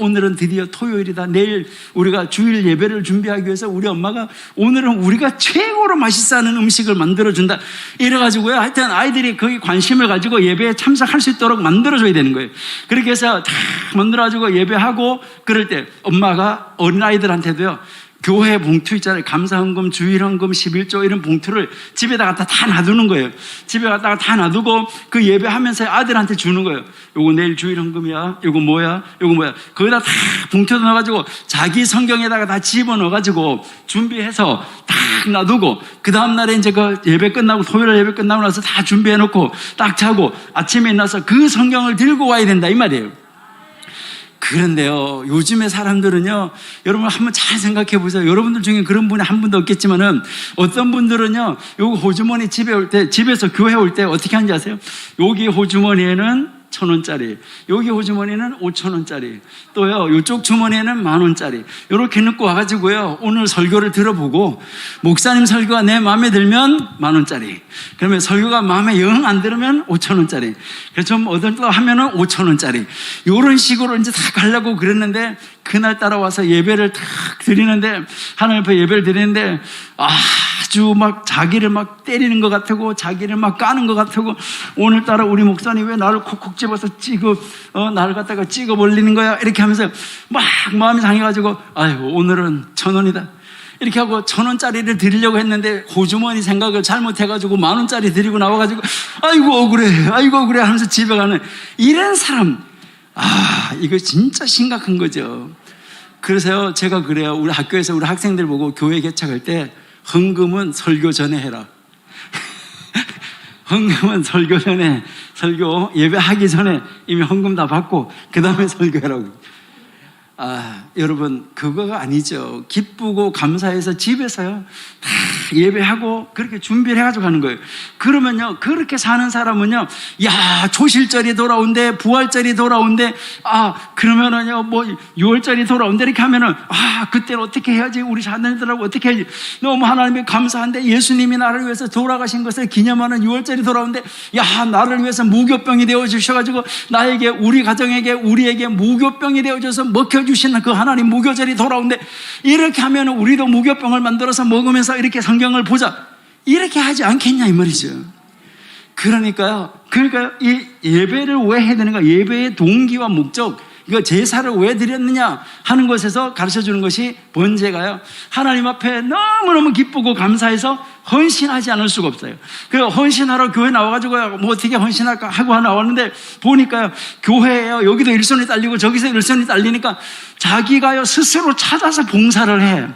A: 오늘은 드디어 토요일이다. 내일 우리가 주일 예배를 준비하기 위해서 우리 엄마가 오늘은 우리가 최고로 맛있어 하는 음식을 만들어준다. 이래가지고요, 하여튼 아이들이 거기 관심을 가지고 예배에 참석할 수 있도록 만들어줘야 되는 거예요. 그렇게 해서 다 만들어가지고 예배하고 그럴 때 엄마가 어린아이들한테도요, 교회 봉투 있잖아요. 감사헌금, 주일헌금, 11조 이런 봉투를 집에다가 다 놔두는 거예요. 집에 갖다가 다 놔두고 그 예배하면서 아들한테 주는 거예요. 요거 내일 주일헌금이야. 요거 뭐야? 요거 뭐야? 거기다 다 봉투에 넣어가지고 자기 성경에다가 다 집어넣어가지고 준비해서 딱 놔두고, 그 다음날에 이제 그 예배 끝나고, 토요일 예배 끝나고 나서 다 준비해놓고 딱 자고 아침에 일어나서 그 성경을 들고 와야 된다 이 말이에요. 그런데요, 요즘의 사람들은요, 여러분 한번 잘 생각해 보세요. 여러분들 중에 그런 분이 한 분도 없겠지만은, 어떤 분들은요, 요거 호주머니 집에 올 때, 집에서 교회 올 때 어떻게 하는지 아세요? 여기 호주머니에는 1,000원짜리, 여기 호주머니는 5,000원짜리, 또요, 요쪽 주머니에는 10,000원짜리, 요렇게 넣고 와가지고요, 오늘 설교를 들어보고, 목사님 설교가 내 마음에 들면 10,000원짜리, 그러면 설교가 마음에 영 안 들으면 5,000원짜리, 그래서 좀 얻을까 하면은 5,000원짜리, 요런 식으로 이제 다 가려고 그랬는데, 그날 따라와서 예배를 탁 드리는데, 하나님 앞에 예배를 드리는데, 아주 막 자기를 막 때리는 것 같고, 자기를 막 까는 것 같고, 오늘따라 우리 목사님 왜 나를 콕콕 집어서 나를 갖다가 찍어 벌리는 거야? 이렇게 하면서 막 마음이 상해가지고, 아이고, 오늘은 1,000원이다. 이렇게 하고 1,000원짜리를 드리려고 했는데 호주머니 생각을 잘못해가지고 10,000원짜리 드리고 나와가지고, 아이고, 억울해 하면서 집에 가는 이런 사람, 이거 진짜 심각한 거죠. 그래서요, 제가 그래요. 우리 학교에서 우리 학생들 보고 교회 개척할 때 헌금은 설교 전에 해라. 헌금은 설교 전에, 설교 예배하기 전에 이미 헌금 다 받고 그 다음에 설교하라고. 여러분, 그거가 아니죠. 기쁘고 감사해서 집에서요, 다 예배하고 그렇게 준비를 해가지고 가는 거예요. 그러면요, 그렇게 사는 사람은요, 야, 조실절이 돌아온대, 부활절이 돌아온대, 그러면은요, 6월절이 돌아온대, 이렇게 하면은, 그때는 어떻게 해야지? 우리 자녀들하고 어떻게 해야지? 너무 하나님이 감사한데, 예수님이 나를 위해서 돌아가신 것을 기념하는 6월절이 돌아온대, 야, 나를 위해서 무교병이 되어주셔가지고, 나에게, 우리 가정에게, 우리에게 무교병이 되어줘서 먹혀주시는 그 하나님 무교절이 돌아온대, 이렇게 하면은 우리도 무교병을 만들어서 먹으면서 이렇게 성경을 보자, 이렇게 하지 않겠냐 이 말이죠. 그러니까 이 예배를 왜 해야 되는가, 예배의 동기와 목적, 이거 제사를 왜 드렸느냐 하는 것에서 가르쳐 주는 것이 번제가요, 하나님 앞에 너무너무 기쁘고 감사해서 헌신하지 않을 수가 없어요. 그 헌신하러 교회 나와가지고 뭐 어떻게 헌신할까 하고 나왔는데 보니까요, 교회에요, 여기도 일손이 딸리고 저기서 일손이 딸리니까 자기가요 스스로 찾아서 봉사를 해.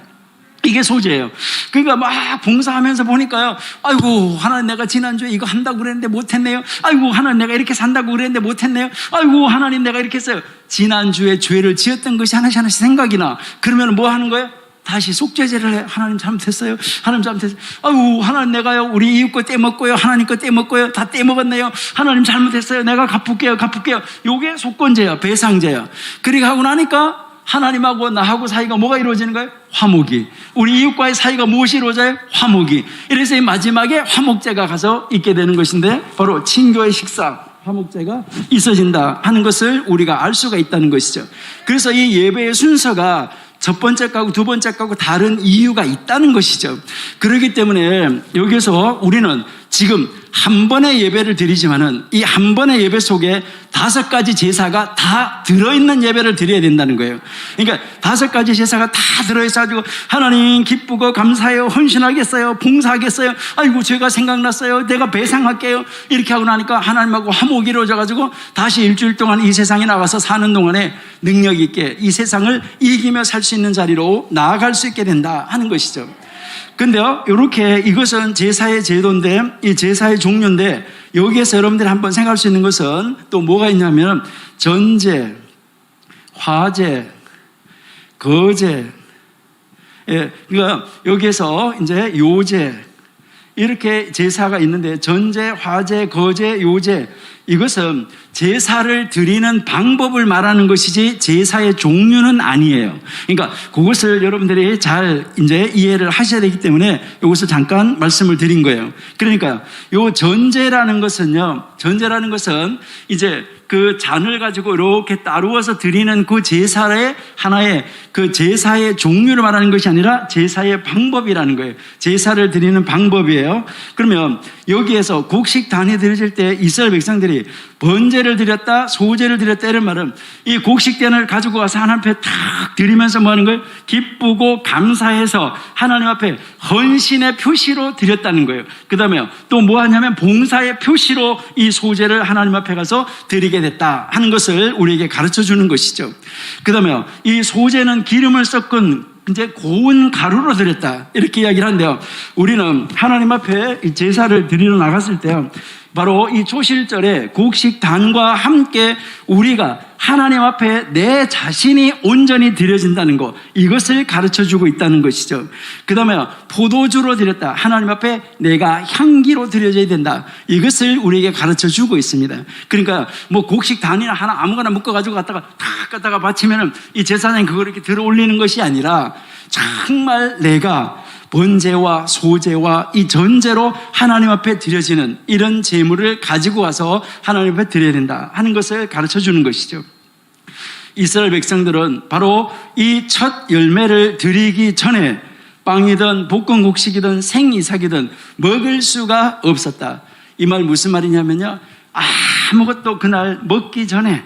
A: 이게 소재예요. 그러니까 막 봉사하면서 보니까요, 아이고 하나님 내가 지난주에 이거 한다고 그랬는데 못했네요. 아이고 하나님 내가 이렇게 산다고 그랬는데 못했네요. 아이고 하나님 내가 이렇게 했어요. 지난주에 죄를 지었던 것이 하나씩 생각이 나. 그러면 뭐 하는 거예요? 다시 속죄제를 해. 하나님 잘못했어요. 하나님 잘못했어요. 아이고 하나님 내가요 우리 이웃 거 떼먹고요, 하나님 거 떼먹고요, 다 떼먹었네요. 하나님 잘못했어요. 내가 갚을게요. 요게 속건제야, 배상제야. 그렇게 하고 나니까 하나님하고 나하고 사이가 뭐가 이루어지는 거예요? 화목이. 우리 이웃과의 사이가 무엇이 이루어져요? 화목이. 이래서 이 마지막에 화목제가 가서 있게 되는 것인데, 바로 친교의 식사, 화목제가 있어진다 하는 것을 우리가 알 수가 있다는 것이죠. 그래서 이 예배의 순서가 첫 번째 거하고 두 번째 거하고 다른 이유가 있다는 것이죠. 그렇기 때문에 여기서 우리는 지금 한 번의 예배를 드리지만은 이 한 번의 예배 속에 5가지 제사가 다 들어있는 예배를 드려야 된다는 거예요. 그러니까 5가지 제사가 다 들어있어가지고 하나님 기쁘고 감사해요, 헌신하겠어요, 봉사하겠어요, 아이고 제가 생각났어요, 내가 배상할게요, 이렇게 하고 나니까 하나님하고 화목이 이루어져가지고 다시 일주일 동안 이 세상에 나가서 사는 동안에 능력 있게 이 세상을 이기며 살 수 있는 자리로 나아갈 수 있게 된다 하는 것이죠. 근데요, 이렇게 이것은 제사의 제도인데, 이 제사의 종류인데, 여기에서 여러분들이 한번 생각할 수 있는 것은 또 뭐가 있냐면, 전제, 화제, 거제, 예, 그러니까 여기에서 이제 요제, 이렇게 제사가 있는데, 전제, 화제, 거제, 요제, 이것은 제사를 드리는 방법을 말하는 것이지 제사의 종류는 아니에요. 그러니까 그것을 여러분들이 잘 이제 이해를 하셔야 되기 때문에 이것을 잠깐 말씀을 드린 거예요. 그러니까 요 전제라는 것은요, 전제라는 것은 이제 그 잔을 가지고 이렇게 따루어서 드리는 그 제사의 하나의 그 제사의 종류를 말하는 것이 아니라 제사의 방법이라는 거예요. 제사를 드리는 방법이에요. 그러면 여기에서 곡식단이 드려질 때 이스라엘 백성들이 번제를 드렸다, 소제를 드렸다 이런 말은 이 곡식단을 가지고 가서 하나님 앞에 탁 드리면서 뭐 하는 거예요? 기쁘고 감사해서 하나님 앞에 헌신의 표시로 드렸다는 거예요. 그 다음에 또 뭐 하냐면 봉사의 표시로 이 소제를 하나님 앞에 가서 드리게 됐다 하는 것을 우리에게 가르쳐 주는 것이죠. 그 다음에 이 소제는 기름을 섞은 이제 고운 가루로 드렸다 이렇게 이야기를 하는데요, 우리는 하나님 앞에 제사를 드리러 나갔을 때요, 바로 이 초실절에 곡식단과 함께 우리가 하나님 앞에 내 자신이 온전히 드려진다는 것, 이것을 가르쳐주고 있다는 것이죠. 그 다음에 포도주로 드렸다, 하나님 앞에 내가 향기로 드려져야 된다, 이것을 우리에게 가르쳐주고 있습니다. 그러니까 뭐 곡식단이나 하나 아무거나 묶어가지고 갖다가 바치면은 이 제사장이 그걸 이렇게 들어 올리는 것이 아니라 정말 내가 번제와 소제와 이 전제로 하나님 앞에 드려지는 이런 제물을 가지고 와서 하나님 앞에 드려야 된다 하는 것을 가르쳐 주는 것이죠. 이스라엘 백성들은 바로 이 첫 열매를 드리기 전에 빵이든 볶은 곡식이든 생이삭이든 먹을 수가 없었다. 이 말 무슨 말이냐면요, 아무것도 그날 먹기 전에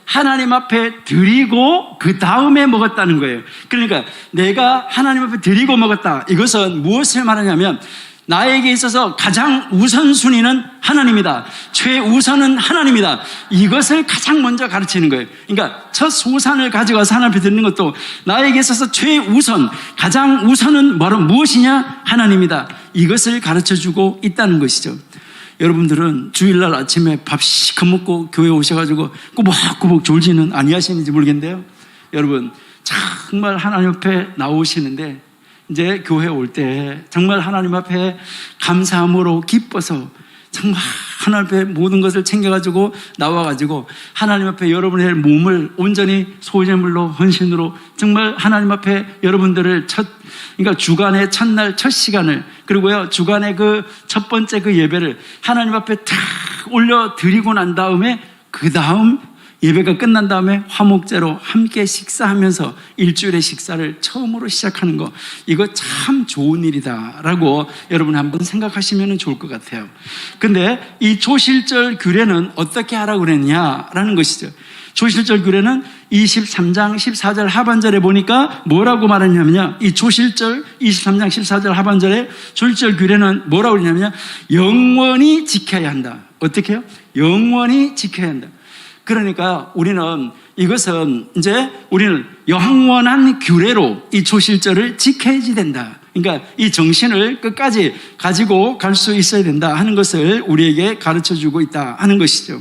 A: 하나님 앞에 드리고 그 다음에 먹었다는 거예요. 그러니까 내가 하나님 앞에 드리고 먹었다, 이것은 무엇을 말하냐면 나에게 있어서 가장 우선순위는 하나님이다, 최우선은 하나님이다, 이것을 가장 먼저 가르치는 거예요. 그러니까 첫 소산을 가져가서 하나님 앞에 드리는 것도 나에게 있어서 최우선, 가장 우선은 바로 무엇이냐? 하나님이다, 이것을 가르쳐주고 있다는 것이죠. 여러분들은 주일날 아침에 밥 시커 먹고 교회 오셔가지고 꾸벅꾸벅 졸지는 아니하시는지 모르겠는데요, 여러분 정말 하나님 앞에 나오시는데 이제 교회 올 때 정말 하나님 앞에 감사함으로 기뻐서 정말 하나님 앞에 모든 것을 챙겨가지고 나와가지고 하나님 앞에 여러분의 몸을 온전히 소제물로 헌신으로 정말 하나님 앞에 여러분들을 그러니까 주간의 첫날 첫 시간을, 그리고요 주간의 그 첫 번째 그 예배를 하나님 앞에 탁 올려 드리고 난 다음에 그 다음 예배가 끝난 다음에 화목제로 함께 식사하면서 일주일의 식사를 처음으로 시작하는 거, 이거 참 좋은 일이다라고 여러분 한번 생각하시면 좋을 것 같아요. 근데 이 초실절 규례는 어떻게 하라고 그랬냐라는 것이죠. 초실절 규례는 23장 14절 하반절에 보니까 뭐라고 말하냐면요. 이 초실절 23장 14절 하반절에 초실절 규례는 뭐라고 그러냐면요. 영원히 지켜야 한다. 어떻게 해요? 영원히 지켜야 한다. 그러니까 우리는 이것은 이제 우리는 영원한 규례로 이 초실절을 지켜야지 된다. 그러니까 이 정신을 끝까지 가지고 갈 수 있어야 된다 하는 것을 우리에게 가르쳐주고 있다 하는 것이죠.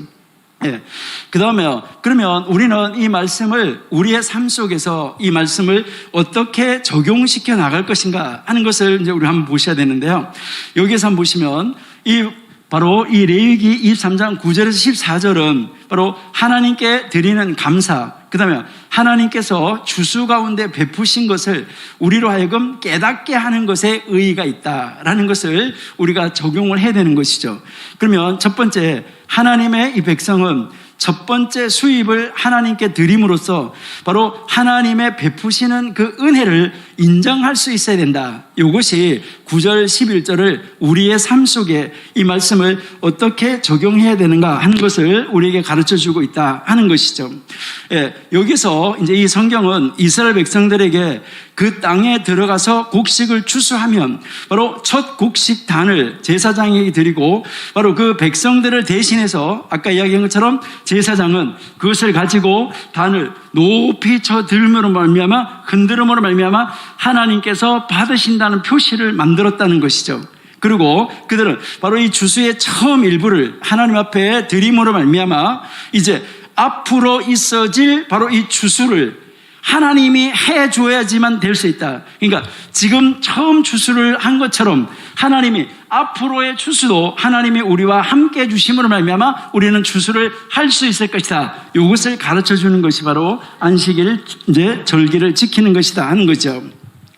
A: 예. 그 다음에 그러면 우리는 이 말씀을 우리의 삶 속에서 이 말씀을 어떻게 적용시켜 나갈 것인가 하는 것을 이제 우리 한번 보셔야 되는데요. 여기에서 한번 보시면 바로 이 레위기 23장 9절에서 14절은 바로 하나님께 드리는 감사, 그 다음에 하나님께서 주수 가운데 베푸신 것을 우리로 하여금 깨닫게 하는 것에 의의가 있다라는 것을 우리가 적용을 해야 되는 것이죠. 그러면 첫 번째, 하나님의 이 백성은 첫 번째 수입을 하나님께 드림으로써 바로 하나님의 베푸시는 그 은혜를 인정할 수 있어야 된다. 이것이 9절 11절을 우리의 삶 속에 이 말씀을 어떻게 적용해야 되는가 하는 것을 우리에게 가르쳐주고 있다 하는 것이죠. 예, 여기서 이제 이 성경은 이스라엘 백성들에게 그 땅에 들어가서 곡식을 추수하면 바로 첫 곡식단을 제사장에게 드리고 바로 그 백성들을 대신해서 아까 이야기한 것처럼 제사장은 그것을 가지고 단을 높이 쳐 들음으로 말미암아 흔들음으로 말미암아 하나님께서 받으신다는 표시를 만들었다는 것이죠. 그리고 그들은 바로 이 주수의 처음 일부를 하나님 앞에 드림으로 말미암아 이제 앞으로 있어질 바로 이 주수를 하나님이 해줘야지만 될 수 있다. 그러니까 지금 처음 주수를 한 것처럼 하나님이 앞으로의 주수도 하나님이 우리와 함께 해주심으로 말미암아 우리는 주수를 할 수 있을 것이다. 이것을 가르쳐 주는 것이 바로 안식일 이제 절기를 지키는 것이다 하는 거죠.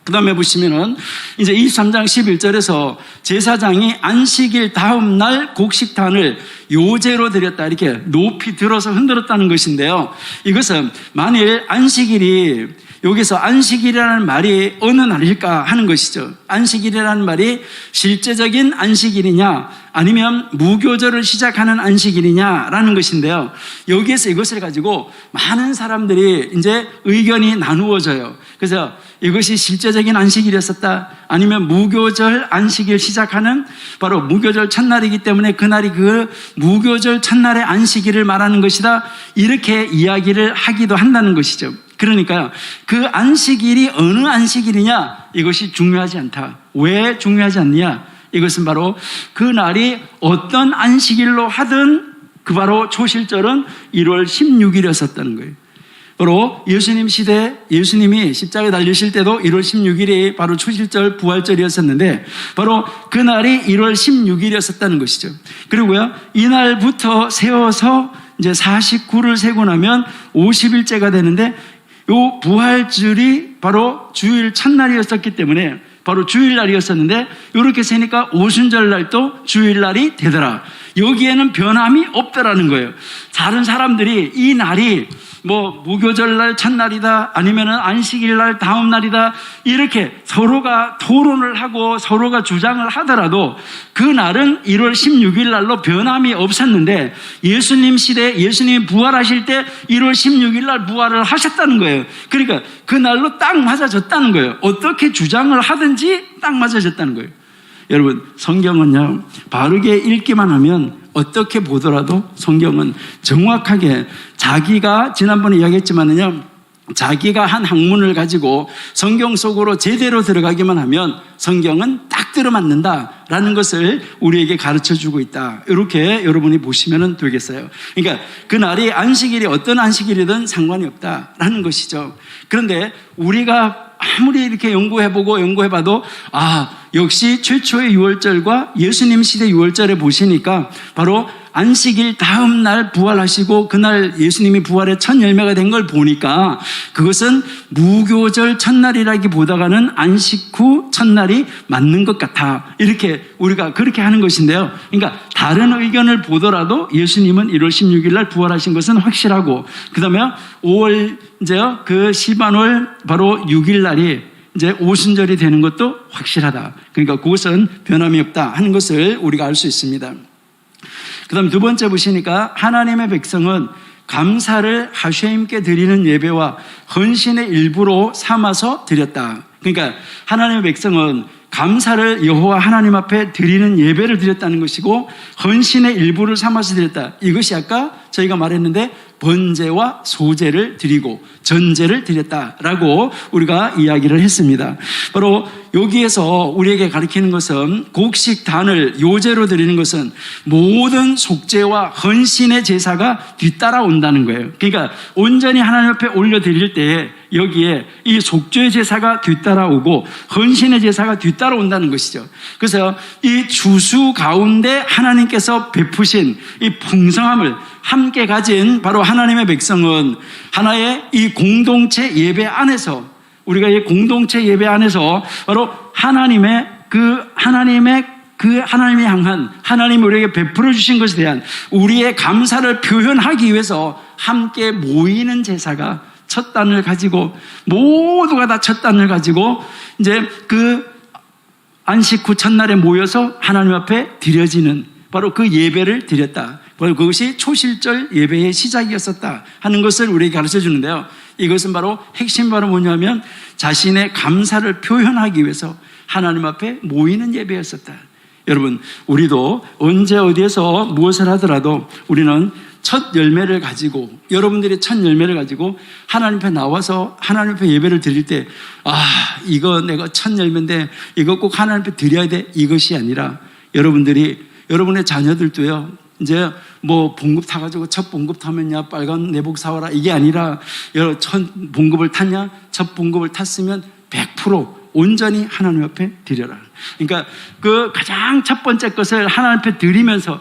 A: 그 다음에 보시면은 이제 23장 11절에서 제사장이 안식일 다음 날 곡식단을 요제로 드렸다. 이렇게 높이 들어서 흔들었다는 것인데요. 이것은 만일 안식일이 여기서 안식일이라는 말이 어느 날일까 하는 것이죠. 안식일이라는 말이 실제적인 안식일이냐 아니면 무교절을 시작하는 안식일이냐라는 것인데요. 여기에서 이것을 가지고 많은 사람들이 이제 의견이 나누어져요. 그래서 이것이 실제적인 안식일이었었다 아니면 무교절 안식일 시작하는 바로 무교절 첫날이기 때문에 그날이 그 무교절 첫날의 안식일을 말하는 것이다 이렇게 이야기를 하기도 한다는 것이죠. 그러니까 그 안식일이 어느 안식일이냐 이것이 중요하지 않다. 왜 중요하지 않느냐? 이것은 바로 그 날이 어떤 안식일로 하든 그 바로 초실절은 1월 16일이었었다는 거예요. 바로 예수님 시대 예수님이 십자가에 달리실 때도 1월 16일이 바로 초실절 부활절이었었는데 바로 그 날이 1월 16일이었었다는 것이죠. 그리고요 이날부터 세워서 이제 49를 세고 나면 50일째가 되는데 요 부활절이 바로 주일 첫날이었었기 때문에 바로 주일날이었었는데 이렇게 세니까 오순절날도 주일날이 되더라. 여기에는 변함이 없더라는 거예요. 다른 사람들이 이 날이 뭐 무교절날 첫날이다 아니면은 안식일날 다음 날이다 이렇게 서로가 토론을 하고 서로가 주장을 하더라도 그 날은 1월 16일 날로 변함이 없었는데 예수님 시대 예수님이 부활하실 때 1월 16일 날 부활을 하셨다는 거예요. 그러니까 그 날로 딱 맞아졌다는 거예요. 어떻게 주장을 하든지 딱 맞아졌다는 거예요. 여러분 성경은요 바르게 읽기만 하면 어떻게 보더라도 성경은 정확하게 자기가 지난번에 이야기했지만은요 자기가 한 학문을 가지고 성경 속으로 제대로 들어가기만 하면 성경은 딱 들어맞는다라는 것을 우리에게 가르쳐주고 있다. 이렇게 여러분이 보시면 되겠어요. 그러니까 그날이 안식일이 어떤 안식일이든 상관이 없다라는 것이죠. 그런데 우리가 아무리 이렇게 연구해봐도 역시 최초의 유월절과 예수님 시대 유월절에 보시니까 바로 안식일 다음 날 부활하시고 그날 예수님이 부활의 첫 열매가 된 걸 보니까 그것은 무교절 첫날이라기보다는 안식 후 첫날이 맞는 것 같아. 이렇게 우리가 그렇게 하는 것인데요. 그러니까 다른 의견을 보더라도 예수님은 1월 16일 날 부활하신 것은 확실하고 그 다음에 5월 이제요 그 시반월 바로 6일 날이 이제 오순절이 되는 것도 확실하다. 그러니까 그것은 변함이 없다 하는 것을 우리가 알 수 있습니다. 그 다음 두 번째 보시니까 하나님의 백성은 감사를 하쉐임께 드리는 예배와 헌신의 일부로 삼아서 드렸다. 그러니까 하나님의 백성은 감사를 여호와 하나님 앞에 드리는 예배를 드렸다는 것이고 헌신의 일부를 삼아서 드렸다. 이것이 아까 저희가 말했는데 번제와 소제를 드리고 전제를 드렸다라고 우리가 이야기를 했습니다. 바로 여기에서 우리에게 가르치는 것은 곡식단을 요제로 드리는 것은 모든 속죄와 헌신의 제사가 뒤따라온다는 거예요. 그러니까 온전히 하나님 앞에 올려드릴 때에 여기에 이 속죄 제사가 뒤따라오고 헌신의 제사가 뒤따라온다는 것이죠. 그래서 이 주수 가운데 하나님께서 베푸신 이 풍성함을 함께 가진 바로 하나님의 백성은 하나의 이 공동체 예배 안에서, 우리가 이 공동체 예배 안에서 바로 하나님이 향한 하나님이 우리에게 베풀어 주신 것에 대한 우리의 감사를 표현하기 위해서 함께 모이는 제사가 첫 단을 가지고, 모두가 다 첫 단을 가지고 이제 그 안식 후 첫날에 모여서 하나님 앞에 드려지는 바로 그 예배를 드렸다. 바로 그것이 초실절 예배의 시작이었었다 하는 것을 우리에게 가르쳐 주는데요. 이것은 바로 핵심 바로 뭐냐면 자신의 감사를 표현하기 위해서 하나님 앞에 모이는 예배였었다. 여러분, 우리도 언제 어디에서 무엇을 하더라도 우리는 첫 열매를 가지고, 여러분들이 첫 열매를 가지고 하나님 앞에 나와서 하나님 앞에 예배를 드릴 때, 이거 내가 첫 열매인데 이거 꼭 하나님 앞에 드려야 돼, 이것이 아니라 여러분의 자녀들도요, 이제 뭐 봉급 타가지고 첫 봉급 타면야 빨간 내복 사와라, 이게 아니라 첫 봉급을 탔냐, 첫 봉급을 탔으면 100% 온전히 하나님 앞에 드려라. 그러니까 그 가장 첫 번째 것을 하나님 앞에 드리면서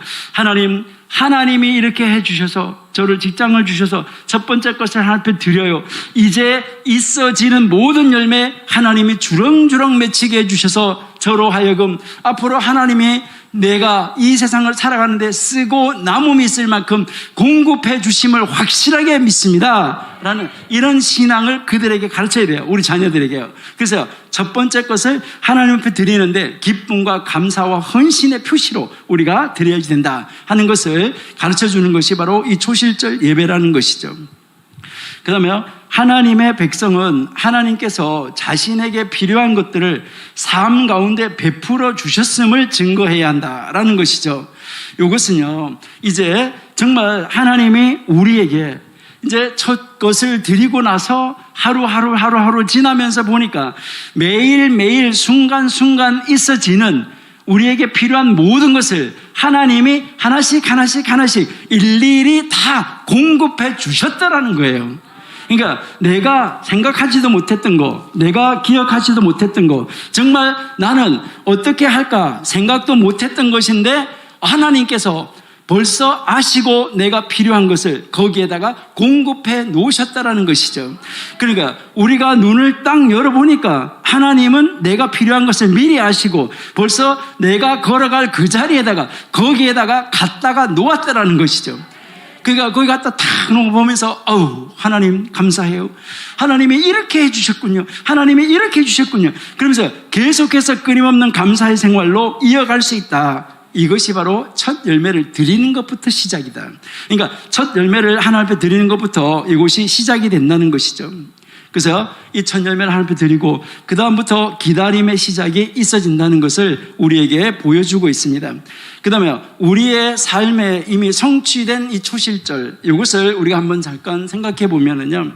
A: 하나님이 이렇게 해주셔서 저를 직장을 주셔서 첫 번째 것을 하나님 앞에 드려요. 이제 있어지는 모든 열매 하나님이 주렁주렁 맺히게 해주셔서 저로 하여금 앞으로 하나님이 내가 이 세상을 살아가는데 쓰고 남음이 있을 만큼 공급해 주심을 확실하게 믿습니다 라는 이런 신앙을 그들에게 가르쳐야 돼요. 우리 자녀들에게요. 그래서 첫 번째 것을 하나님 앞에 드리는데 기쁨과 감사와 헌신의 표시로 우리가 드려야 된다 하는 것을 가르쳐 주는 것이 바로 이 초실절 예배라는 것이죠. 그 다음에 하나님의 백성은 하나님께서 자신에게 필요한 것들을 삶 가운데 베풀어 주셨음을 증거해야 한다라는 것이죠. 이것은요, 이제 정말 하나님이 우리에게 이제 첫 것을 드리고 나서 하루 지나면서 보니까 매일매일 순간순간 있어지는 우리에게 필요한 모든 것을 하나님이 하나씩 일일이 다 공급해 주셨다라는 거예요. 그러니까 내가 생각하지도 못했던 거, 내가 기억하지도 못했던 거, 정말 나는 어떻게 할까 생각도 못했던 것인데 하나님께서 벌써 아시고 내가 필요한 것을 거기에다가 공급해 놓으셨다라는 것이죠. 그러니까 우리가 눈을 딱 열어보니까 하나님은 내가 필요한 것을 미리 아시고 벌써 내가 걸어갈 그 자리에다가 거기에다가 갖다가 놓았다라는 것이죠. 그러니까 거기 갖다 탁 보면서 하나님 감사해요. 하나님이 이렇게 해주셨군요. 하나님이 이렇게 해주셨군요. 그러면서 계속해서 끊임없는 감사의 생활로 이어갈 수 있다. 이것이 바로 첫 열매를 드리는 것부터 시작이다. 그러니까 첫 열매를 하나님 앞에 드리는 것부터 이것이 시작이 된다는 것이죠. 그래서 이 첫 열매를 하나님 앞에 드리고 그 다음부터 기다림의 시작이 있어진다는 것을 우리에게 보여주고 있습니다. 그 다음에 우리의 삶에 이미 성취된 이 초실절, 이것을 우리가 한번 잠깐 생각해 보면은요,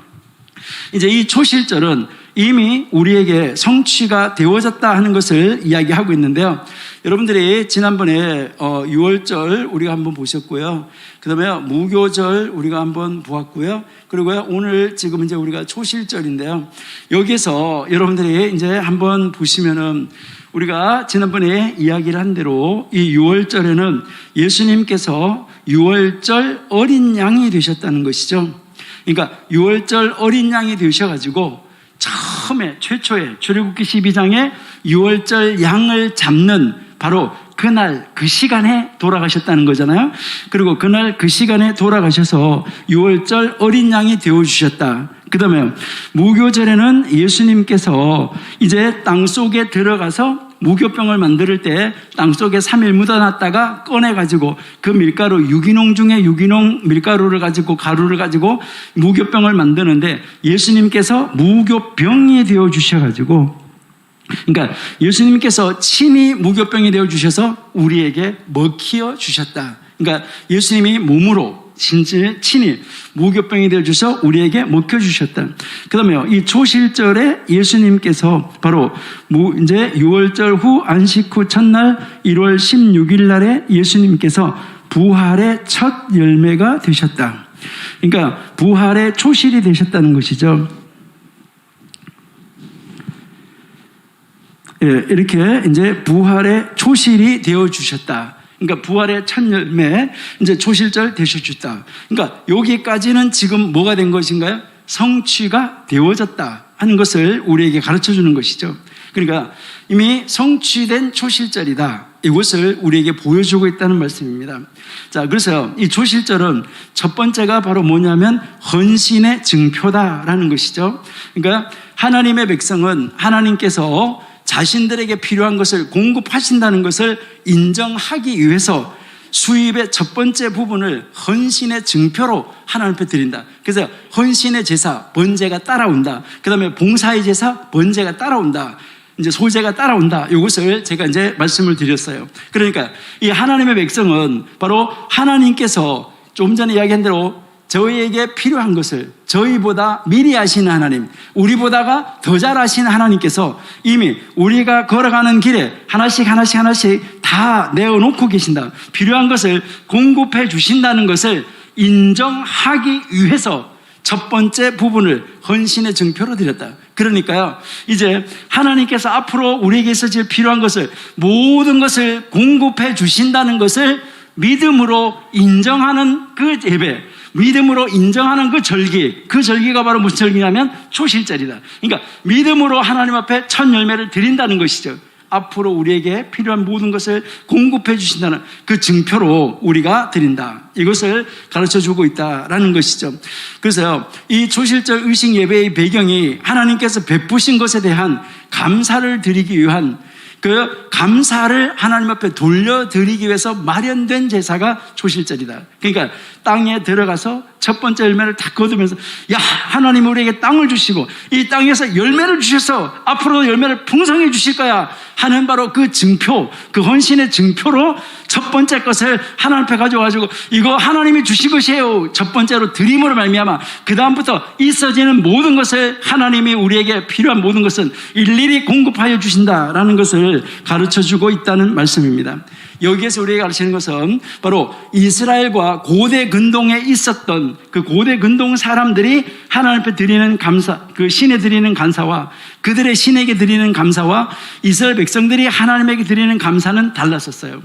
A: 이제 이 초실절은 이미 우리에게 성취가 되어졌다 하는 것을 이야기하고 있는데요. 여러분들이 지난번에 6월절 우리가 한번 보셨고요. 그 다음에 무교절 우리가 한번 보았고요. 그리고 오늘 지금 이제 우리가 초실절인데요. 여기에서 여러분들이 이제 한번 보시면은 우리가 지난번에 이야기를 한 대로 이 6월절에는 예수님께서 6월절 어린 양이 되셨다는 것이죠. 그러니까 6월절 어린 양이 되셔가지고 처음에 최초에 출애굽기 12장에 6월절 양을 잡는 바로 그날 그 시간에 돌아가셨다는 거잖아요. 그리고 그날 그 시간에 돌아가셔서 6월절 어린 양이 되어주셨다. 그 다음에 무교절에는 예수님께서 이제 땅속에 들어가서 무교병을 만들 때 땅속에 3일 묻어놨다가 꺼내가지고 그 밀가루, 유기농 중에 유기농 밀가루를 가지고 가루를 가지고 무교병을 만드는데 예수님께서 무교병이 되어 주셔가지고, 그러니까 예수님께서 친히 무교병이 되어 주셔서 우리에게 먹히어 주셨다. 그러니까 예수님이 몸으로 친히 무교병이 되어 주셔서 우리에게 먹혀 주셨다. 그다음에요, 이 초실절에 예수님께서 바로 이제 6월절 후 안식 후 첫날 1월 16일 날에 예수님께서 부활의 첫 열매가 되셨다. 그러니까 부활의 초실이 되셨다는 것이죠. 예, 이렇게 이제 부활의 초실이 되어 주셨다. 그러니까 부활의 첫 열매, 이제 초실절 되셔주셨다. 그러니까 여기까지는 지금 뭐가 된 것인가요? 성취가 되어졌다 하는 것을 우리에게 가르쳐 주는 것이죠. 그러니까 이미 성취된 초실절이다. 이것을 우리에게 보여주고 있다는 말씀입니다. 자, 그래서 이 초실절은 첫 번째가 바로 뭐냐면 헌신의 증표다라는 것이죠. 그러니까 하나님의 백성은 하나님께서 자신들에게 필요한 것을 공급하신다는 것을 인정하기 위해서 수입의 첫 번째 부분을 헌신의 증표로 하나님 앞에 드린다. 그래서 헌신의 제사, 번제가 따라온다. 그 다음에 봉사의 제사, 번제가 따라온다. 이제 소제가 따라온다. 이것을 제가 이제 말씀을 드렸어요. 그러니까 이 하나님의 백성은 바로 하나님께서 좀 전에 이야기한 대로 저희에게 필요한 것을 저희보다 미리 아시는 하나님, 우리보다가 더 잘 아시는 하나님께서 이미 우리가 걸어가는 길에 하나씩 다 내어놓고 계신다. 필요한 것을 공급해 주신다는 것을 인정하기 위해서 첫 번째 부분을 헌신의 증표로 드렸다. 그러니까요, 이제 하나님께서 앞으로 우리에게 있어질 필요한 것을, 모든 것을 공급해 주신다는 것을 믿음으로 인정하는 그 예배, 믿음으로 인정하는 그 절기가 바로 무슨 절기냐면 초실절이다. 그러니까 믿음으로 하나님 앞에 첫 열매를 드린다는 것이죠. 앞으로 우리에게 필요한 모든 것을 공급해 주신다는 그 증표로 우리가 드린다. 이것을 가르쳐주고 있다라는 것이죠. 그래서요, 이 초실절 의식 예배의 배경이 하나님께서 베푸신 것에 대한 감사를 드리기 위한, 그 감사를 하나님 앞에 돌려드리기 위해서 마련된 제사가 초실절이다. 그러니까 땅에 들어가서 첫 번째 열매를 다 거두면서, 야, 하나님 우리에게 땅을 주시고 이 땅에서 열매를 주셔서 앞으로 열매를 풍성해 주실 거야 하는 바로 그 증표, 그 헌신의 증표로 첫 번째 것을 하나님 앞에 가져와가지고 이거 하나님이 주신 것이에요. 첫 번째로 드림으로 말미암아 그 다음부터 있어지는 모든 것을 하나님이 우리에게 필요한 모든 것은 일일이 공급하여 주신다라는 것을 가르쳐주고 있다는 말씀입니다. 여기에서 우리가 가르치는 것은 바로 이스라엘과 고대 근동에 있었던 그 고대 근동 사람들이 하나님 앞에 드리는 감사, 그 신에 드리는 감사와 그들의 신에게 드리는 감사와 이스라엘 백성들이 하나님에게 드리는 감사는 달랐었어요.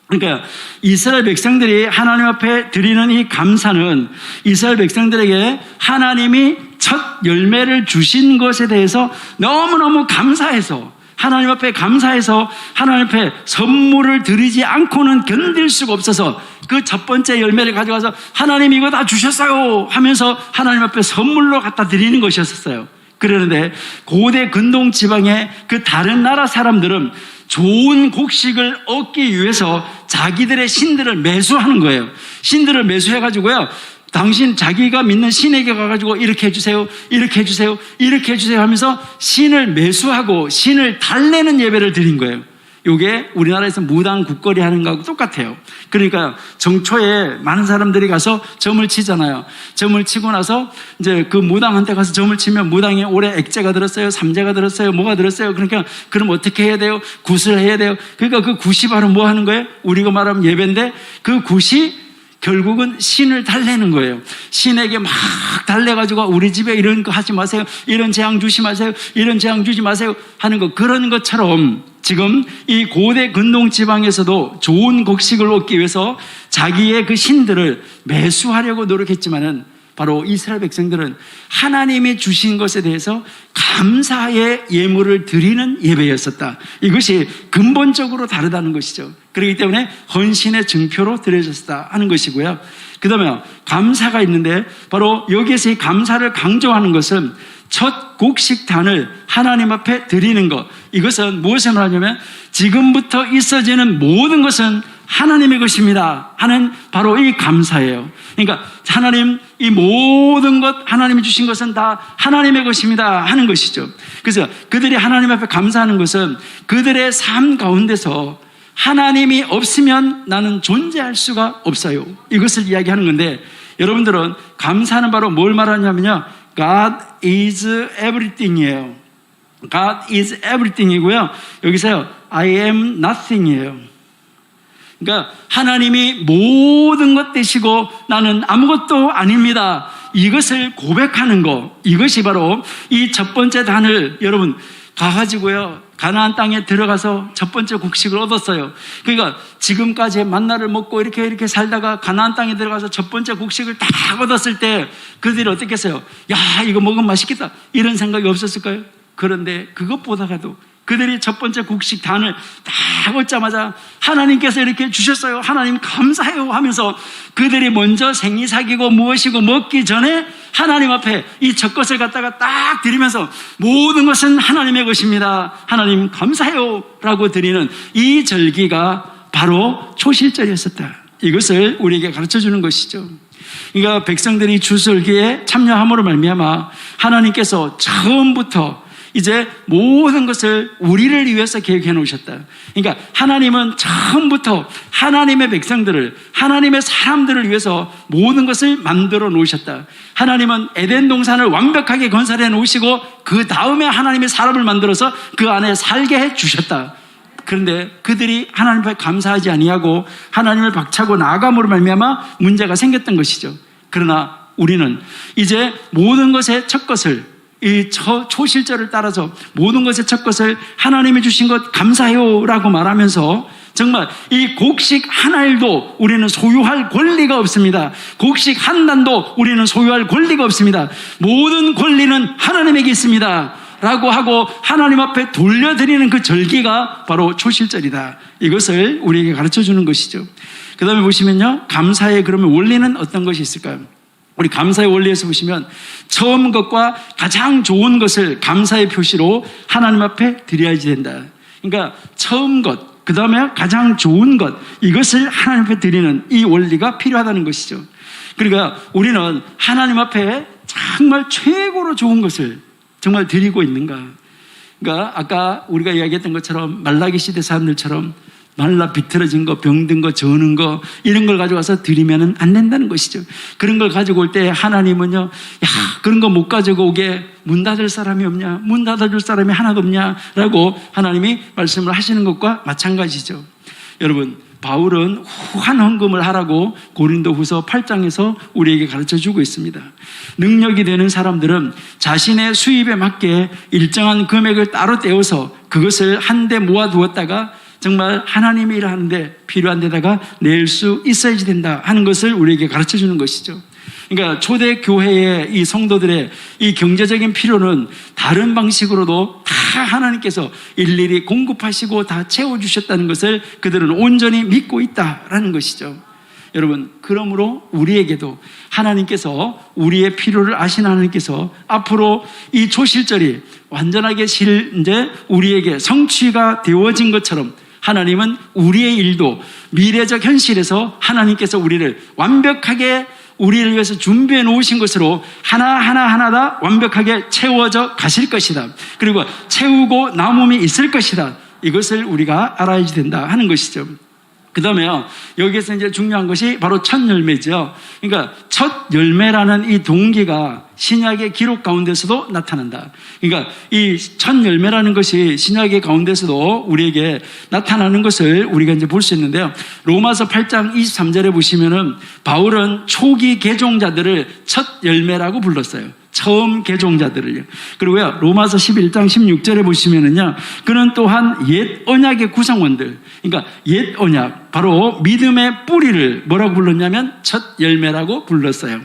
A: 그러니까 이스라엘 백성들이 하나님 앞에 드리는 이 감사는 이스라엘 백성들에게 하나님이 첫 열매를 주신 것에 대해서 너무너무 감사해서, 하나님 앞에 감사해서 하나님 앞에 선물을 드리지 않고는 견딜 수가 없어서 그 첫 번째 열매를 가져가서 하나님 이거 다 주셨어요 하면서 하나님 앞에 선물로 갖다 드리는 것이었어요. 그러는데 고대 근동 지방의 그 다른 나라 사람들은 좋은 곡식을 얻기 위해서 자기들의 신들을 매수하는 거예요. 신들을 매수해가지고요, 당신 자기가 믿는 신에게 가가지고 이렇게 해주세요, 이렇게 해주세요, 이렇게 해주세요 하면서 신을 매수하고 신을 달래는 예배를 드린 거예요. 이게 우리나라에서 무당 국거리 하는 거하고 똑같아요. 그러니까 정초에 많은 사람들이 가서 점을 치잖아요. 점을 치고 나서 이제 그 무당한테 가서 점을 치면 무당이 올해 액제가 들었어요, 삼재가 들었어요, 뭐가 들었어요. 그러니까 그럼 어떻게 해야 돼요? 굿을 해야 돼요. 그러니까 그 굿이 바로 뭐 하는 거예요? 우리가 말하면 예배인데 그 굿이 결국은 신을 달래는 거예요. 신에게 막 달래가지고 우리 집에 이런 거 하지 마세요, 이런 재앙 주지 마세요, 이런 재앙 주지 마세요 하는 거, 그런 것처럼 지금 이 고대 근동 지방에서도 좋은 곡식을 얻기 위해서 자기의 그 신들을 매수하려고 노력했지만은 바로 이스라엘 백성들은 하나님이 주신 것에 대해서 감사의 예물을 드리는 예배였었다. 이것이 근본적으로 다르다는 것이죠. 그렇기 때문에 헌신의 증표로 드려졌다 하는 것이고요. 그 다음에 감사가 있는데 바로 여기에서 이 감사를 강조하는 것은 첫 곡식단을 하나님 앞에 드리는 것, 이것은 무엇을 말하냐면 지금부터 있어지는 모든 것은 하나님의 것입니다 하는 바로 이 감사예요. 그러니까 하나님, 이 모든 것, 하나님이 주신 것은 다 하나님의 것입니다 하는 것이죠. 그래서 그들이 하나님 앞에 감사하는 것은 그들의 삶 가운데서 하나님이 없으면 나는 존재할 수가 없어요, 이것을 이야기하는 건데, 여러분들은 감사는 바로 뭘 말하냐면요, God is everything이에요. God is everything이고요, 여기서요 I am nothing이에요. 그러니까 하나님이 모든 것 되시고 나는 아무것도 아닙니다, 이것을 고백하는 것, 이것이 바로 이 첫 번째 단을 여러분 가가지고요 가나안 땅에 들어가서 첫 번째 곡식을 얻었어요. 그러니까 지금까지 만나를 먹고 이렇게 살다가 가나안 땅에 들어가서 첫 번째 곡식을 딱 얻었을 때 그들이 어떻게 했어요? 야, 이거 먹으면 맛있겠다, 이런 생각이 없었을까요? 그런데 그것보다가도 그들이 첫 번째 곡식 단을 딱 얻자마자 하나님께서 이렇게 주셨어요, 하나님 감사해요 하면서 그들이 먼저 생이 사귀고 무엇이고 먹기 전에 하나님 앞에 이 첫 것을 갖다가 딱 드리면서 모든 것은 하나님의 것입니다, 하나님 감사해요 라고 드리는 이 절기가 바로 초실절이었었다, 이것을 우리에게 가르쳐주는 것이죠. 그러니까 백성들이 주설기에 참여함으로 말미암아 하나님께서 처음부터 이제 모든 것을 우리를 위해서 계획해 놓으셨다. 그러니까 하나님은 처음부터 하나님의 백성들을, 하나님의 사람들을 위해서 모든 것을 만들어 놓으셨다. 하나님은 에덴 동산을 완벽하게 건설해 놓으시고 그 다음에 하나님의 사람을 만들어서 그 안에 살게 해 주셨다. 그런데 그들이 하나님 앞에 감사하지 아니하고 하나님을 박차고 나아감으로 말미암아 문제가 생겼던 것이죠. 그러나 우리는 이제 모든 것의 첫 것을, 이 초실절을 따라서 모든 것의 첫 것을 하나님이 주신 것 감사해요 라고 말하면서 정말 이 곡식 한 알도 우리는 소유할 권리가 없습니다. 곡식 한 단도 우리는 소유할 권리가 없습니다. 모든 권리는 하나님에게 있습니다 라고 하고 하나님 앞에 돌려드리는 그 절기가 바로 초실절이다, 이것을 우리에게 가르쳐주는 것이죠. 그 다음에 보시면요, 감사의 그러면 원리는 어떤 것이 있을까요? 우리 감사의 원리에서 보시면 처음 것과 가장 좋은 것을 감사의 표시로 하나님 앞에 드려야지 된다. 그러니까 처음 것, 그 다음에 가장 좋은 것, 이것을 하나님 앞에 드리는 이 원리가 필요하다는 것이죠. 그러니까 우리는 하나님 앞에 정말 최고로 좋은 것을 정말 드리고 있는가. 그러니까 아까 우리가 이야기했던 것처럼 말라기 시대 사람들처럼 말라 비틀어진 거, 병든 거, 저는 거, 이런 걸 가져와서 드리면 안 된다는 것이죠. 그런 걸 가지고 올 때 하나님은요, 야, 그런 거 못 가지고 오게 문 닫을 사람이 없냐, 문 닫아줄 사람이 하나도 없냐 라고 하나님이 말씀을 하시는 것과 마찬가지죠. 여러분, 바울은 후한 헌금을 하라고 고린도후서 8장에서 우리에게 가르쳐주고 있습니다. 능력이 되는 사람들은 자신의 수입에 맞게 일정한 금액을 따로 떼어서 그것을 한데 모아두었다가 정말 하나님의 일을 하는데 필요한 데다가 낼 수 있어야지 된다 하는 것을 우리에게 가르쳐주는 것이죠. 그러니까 초대 교회의 이 성도들의 이 경제적인 필요는 다른 방식으로도 다 하나님께서 일일이 공급하시고 다 채워주셨다는 것을 그들은 온전히 믿고 있다라는 것이죠. 여러분, 그러므로 우리에게도 하나님께서 우리의 필요를 아신 하나님께서 앞으로 이 초실절이 완전하게 이제 우리에게 성취가 되어진 것처럼 하나님은 우리의 일도 미래적 현실에서 하나님께서 우리를 완벽하게 우리를 위해서 준비해 놓으신 것으로 하나하나 다 완벽하게 채워져 가실 것이다. 그리고 채우고 남음이 있을 것이다. 이것을 우리가 알아야지 된다 하는 것이죠. 그 다음에요, 여기에서 이제 중요한 것이 바로 첫 열매죠. 그러니까 첫 열매라는 이 동기가 신약의 기록 가운데서도 나타난다. 그러니까 이 첫 열매라는 것이 신약의 가운데서도 우리에게 나타나는 것을 우리가 이제 볼 수 있는데요. 로마서 8장 23절에 보시면은 바울은 초기 개종자들을 첫 열매라고 불렀어요. 처음 개종자들을요. 그리고요, 로마서 11장 16절에 보시면은요, 그는 또한 옛 언약의 구성원들, 그러니까 옛 언약, 바로 믿음의 뿌리를 뭐라고 불렀냐면 첫 열매라고 불렀어요.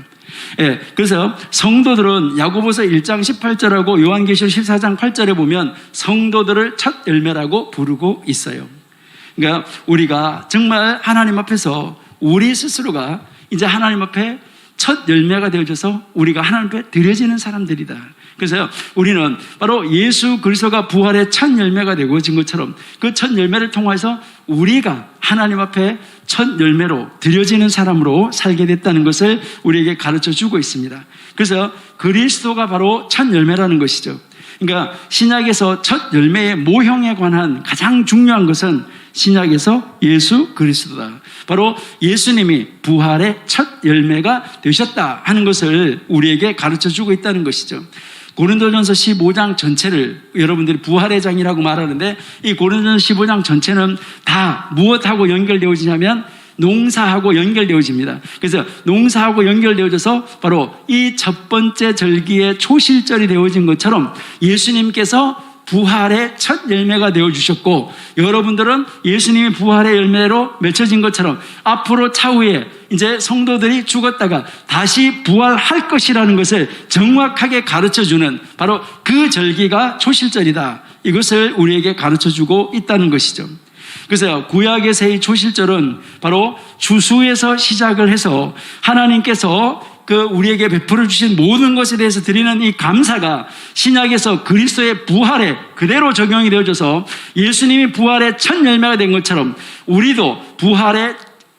A: 예, 그래서 성도들은 야고보서 1장 18절하고 요한계시록 14장 8절에 보면 성도들을 첫 열매라고 부르고 있어요. 그러니까 우리가 정말 하나님 앞에서 우리 스스로가 이제 하나님 앞에 첫 열매가 되어져서 우리가 하나님 앞에 드려지는 사람들이다. 그래서 우리는 바로 예수 그리스도가 부활의 첫 열매가 되어진 것처럼 그 첫 열매를 통해서 우리가 하나님 앞에 첫 열매로 드려지는 사람으로 살게 됐다는 것을 우리에게 가르쳐 주고 있습니다. 그래서 그리스도가 바로 첫 열매라는 것이죠. 그러니까 신약에서 첫 열매의 모형에 관한 가장 중요한 것은 신약에서 예수 그리스도다. 바로 예수님이 부활의 첫 열매가 되셨다 하는 것을 우리에게 가르쳐 주고 있다는 것이죠. 고린도전서 15장 전체를 여러분들이 부활의 장이라고 말하는데 이 고린도전서 15장 전체는 다 무엇하고 연결되어지냐면 농사하고 연결되어집니다. 그래서 농사하고 연결되어져서 바로 이 첫 번째 절기의 초실절이 되어진 것처럼 예수님께서 부활의 첫 열매가 되어주셨고 여러분들은 예수님이 부활의 열매로 맺혀진 것처럼 앞으로 차후에 이제 성도들이 죽었다가 다시 부활할 것이라는 것을 정확하게 가르쳐주는 바로 그 절기가 초실절이다. 이것을 우리에게 가르쳐주고 있다는 것이죠. 그래서 구약에서의 초실절은 바로 주수에서 시작을 해서 하나님께서 우리에게 베풀어 주신 모든 것에 대해서 드리는 이 감사가 신약에서 그리스도의 부활에 그대로 적용이 되어져서 예수님이 부활의 첫 열매가 된 것처럼 우리도 부활의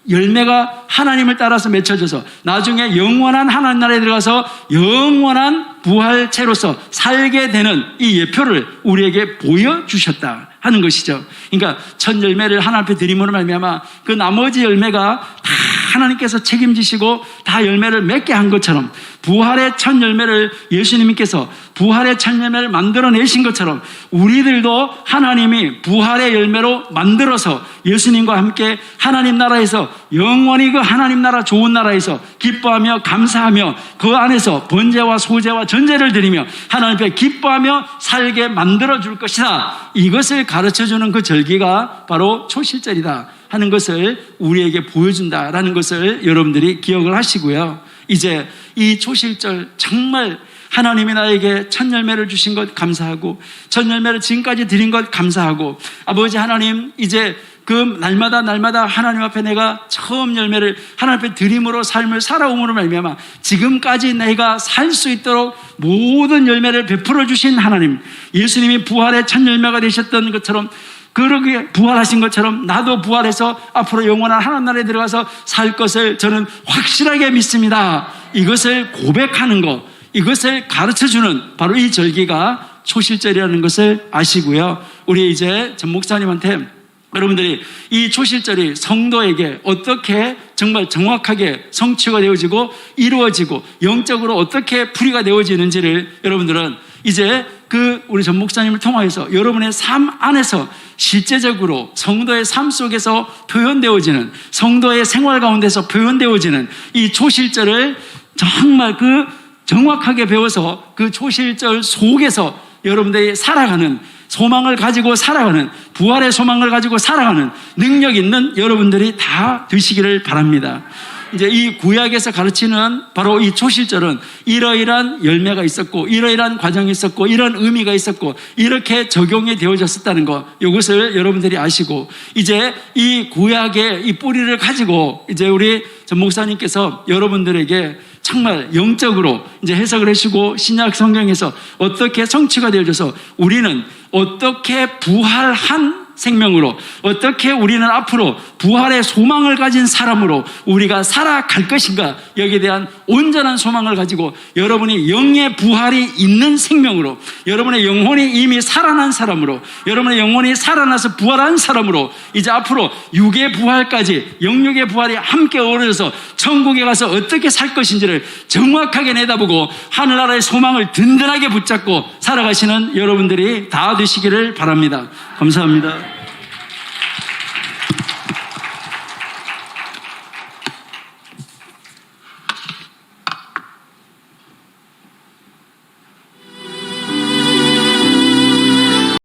A: 열매가 하나님을 따라서 맺혀져서 나중에 영원한 하나님 나라에 들어가서 영원한 부활체로서 살게 되는 이 예표를 우리에게 보여주셨다 하는 것이죠. 그러니까 첫 열매를 하나님 앞에 드림으로 말미암아 그 나머지 열매가 다 하나님께서 책임지시고 다 열매를 맺게 한 것처럼 부활의 첫 열매를 예수님께서 부활의 첫 열매를 만들어내신 것처럼 우리들도 하나님이 부활의 열매로 만들어서 예수님과 함께 하나님 나라에서 영원히 그 하나님 나라 좋은 나라에서 기뻐하며 감사하며 그 안에서 번제와 소제와 전제를 드리며 하나님 앞에 기뻐하며 살게 만들어줄 것이다. 이것을 가르쳐주는 그 절기가 바로 초실절이다 하는 것을 우리에게 보여준다라는 것을 여러분들이 기억을 하시고요. 이제 이 초실절 정말 하나님이 나에게 첫 열매를 주신 것 감사하고 첫 열매를 지금까지 드린 것 감사하고 아버지 하나님 이제 그 날마다 하나님 앞에 내가 처음 열매를 하나님 앞에 드림으로 삶을 살아옴으로 말미암아 지금까지 내가 살 수 있도록 모든 열매를 베풀어 주신 하나님 예수님이 부활의 첫 열매가 되셨던 것처럼 그렇게 부활하신 것처럼 나도 부활해서 앞으로 영원한 하나님 나라에 들어가서 살 것을 저는 확실하게 믿습니다. 이것을 고백하는 것, 이것을 가르쳐주는 바로 이 절기가 초실절이라는 것을 아시고요. 우리 이제 전 목사님한테 여러분들이 이 초실절이 성도에게 어떻게 정말 정확하게 성취가 되어지고 이루어지고 영적으로 어떻게 풀이가 되어지는지를 여러분들은 이제 우리 전 목사님을 통하여서 여러분의 삶 안에서 실제적으로 성도의 삶 속에서 표현되어지는 성도의 생활 가운데서 표현되어지는 이 초실절을 정말 정확하게 배워서 그 초실절 속에서 여러분들이 살아가는 소망을 가지고 살아가는 부활의 소망을 가지고 살아가는 능력 있는 여러분들이 다 되시기를 바랍니다. 이제 이 구약에서 가르치는 바로 이 초실절은 이러이러한 열매가 있었고 이러이러한 과정이 있었고 이런 의미가 있었고 이렇게 적용이 되어졌었다는 것 이것을 여러분들이 아시고 이제 이 구약의 이 뿌리를 가지고 이제 우리 전 목사님께서 여러분들에게 정말 영적으로 이제 해석을 해주고 신약 성경에서 어떻게 성취가 되어져서 우리는 어떻게 부활한 생명으로 어떻게 우리는 앞으로 부활의 소망을 가진 사람으로 우리가 살아갈 것인가 여기에 대한 온전한 소망을 가지고 여러분이 영의 부활이 있는 생명으로 여러분의 영혼이 이미 살아난 사람으로 여러분의 영혼이 살아나서 부활한 사람으로 이제 앞으로 육의 부활까지 영육의 부활이 함께 어우러져서 천국에 가서 어떻게 살 것인지를 정확하게 내다보고 하늘나라의 소망을 든든하게 붙잡고 살아가시는 여러분들이 다 되시기를 바랍니다. 감사합니다.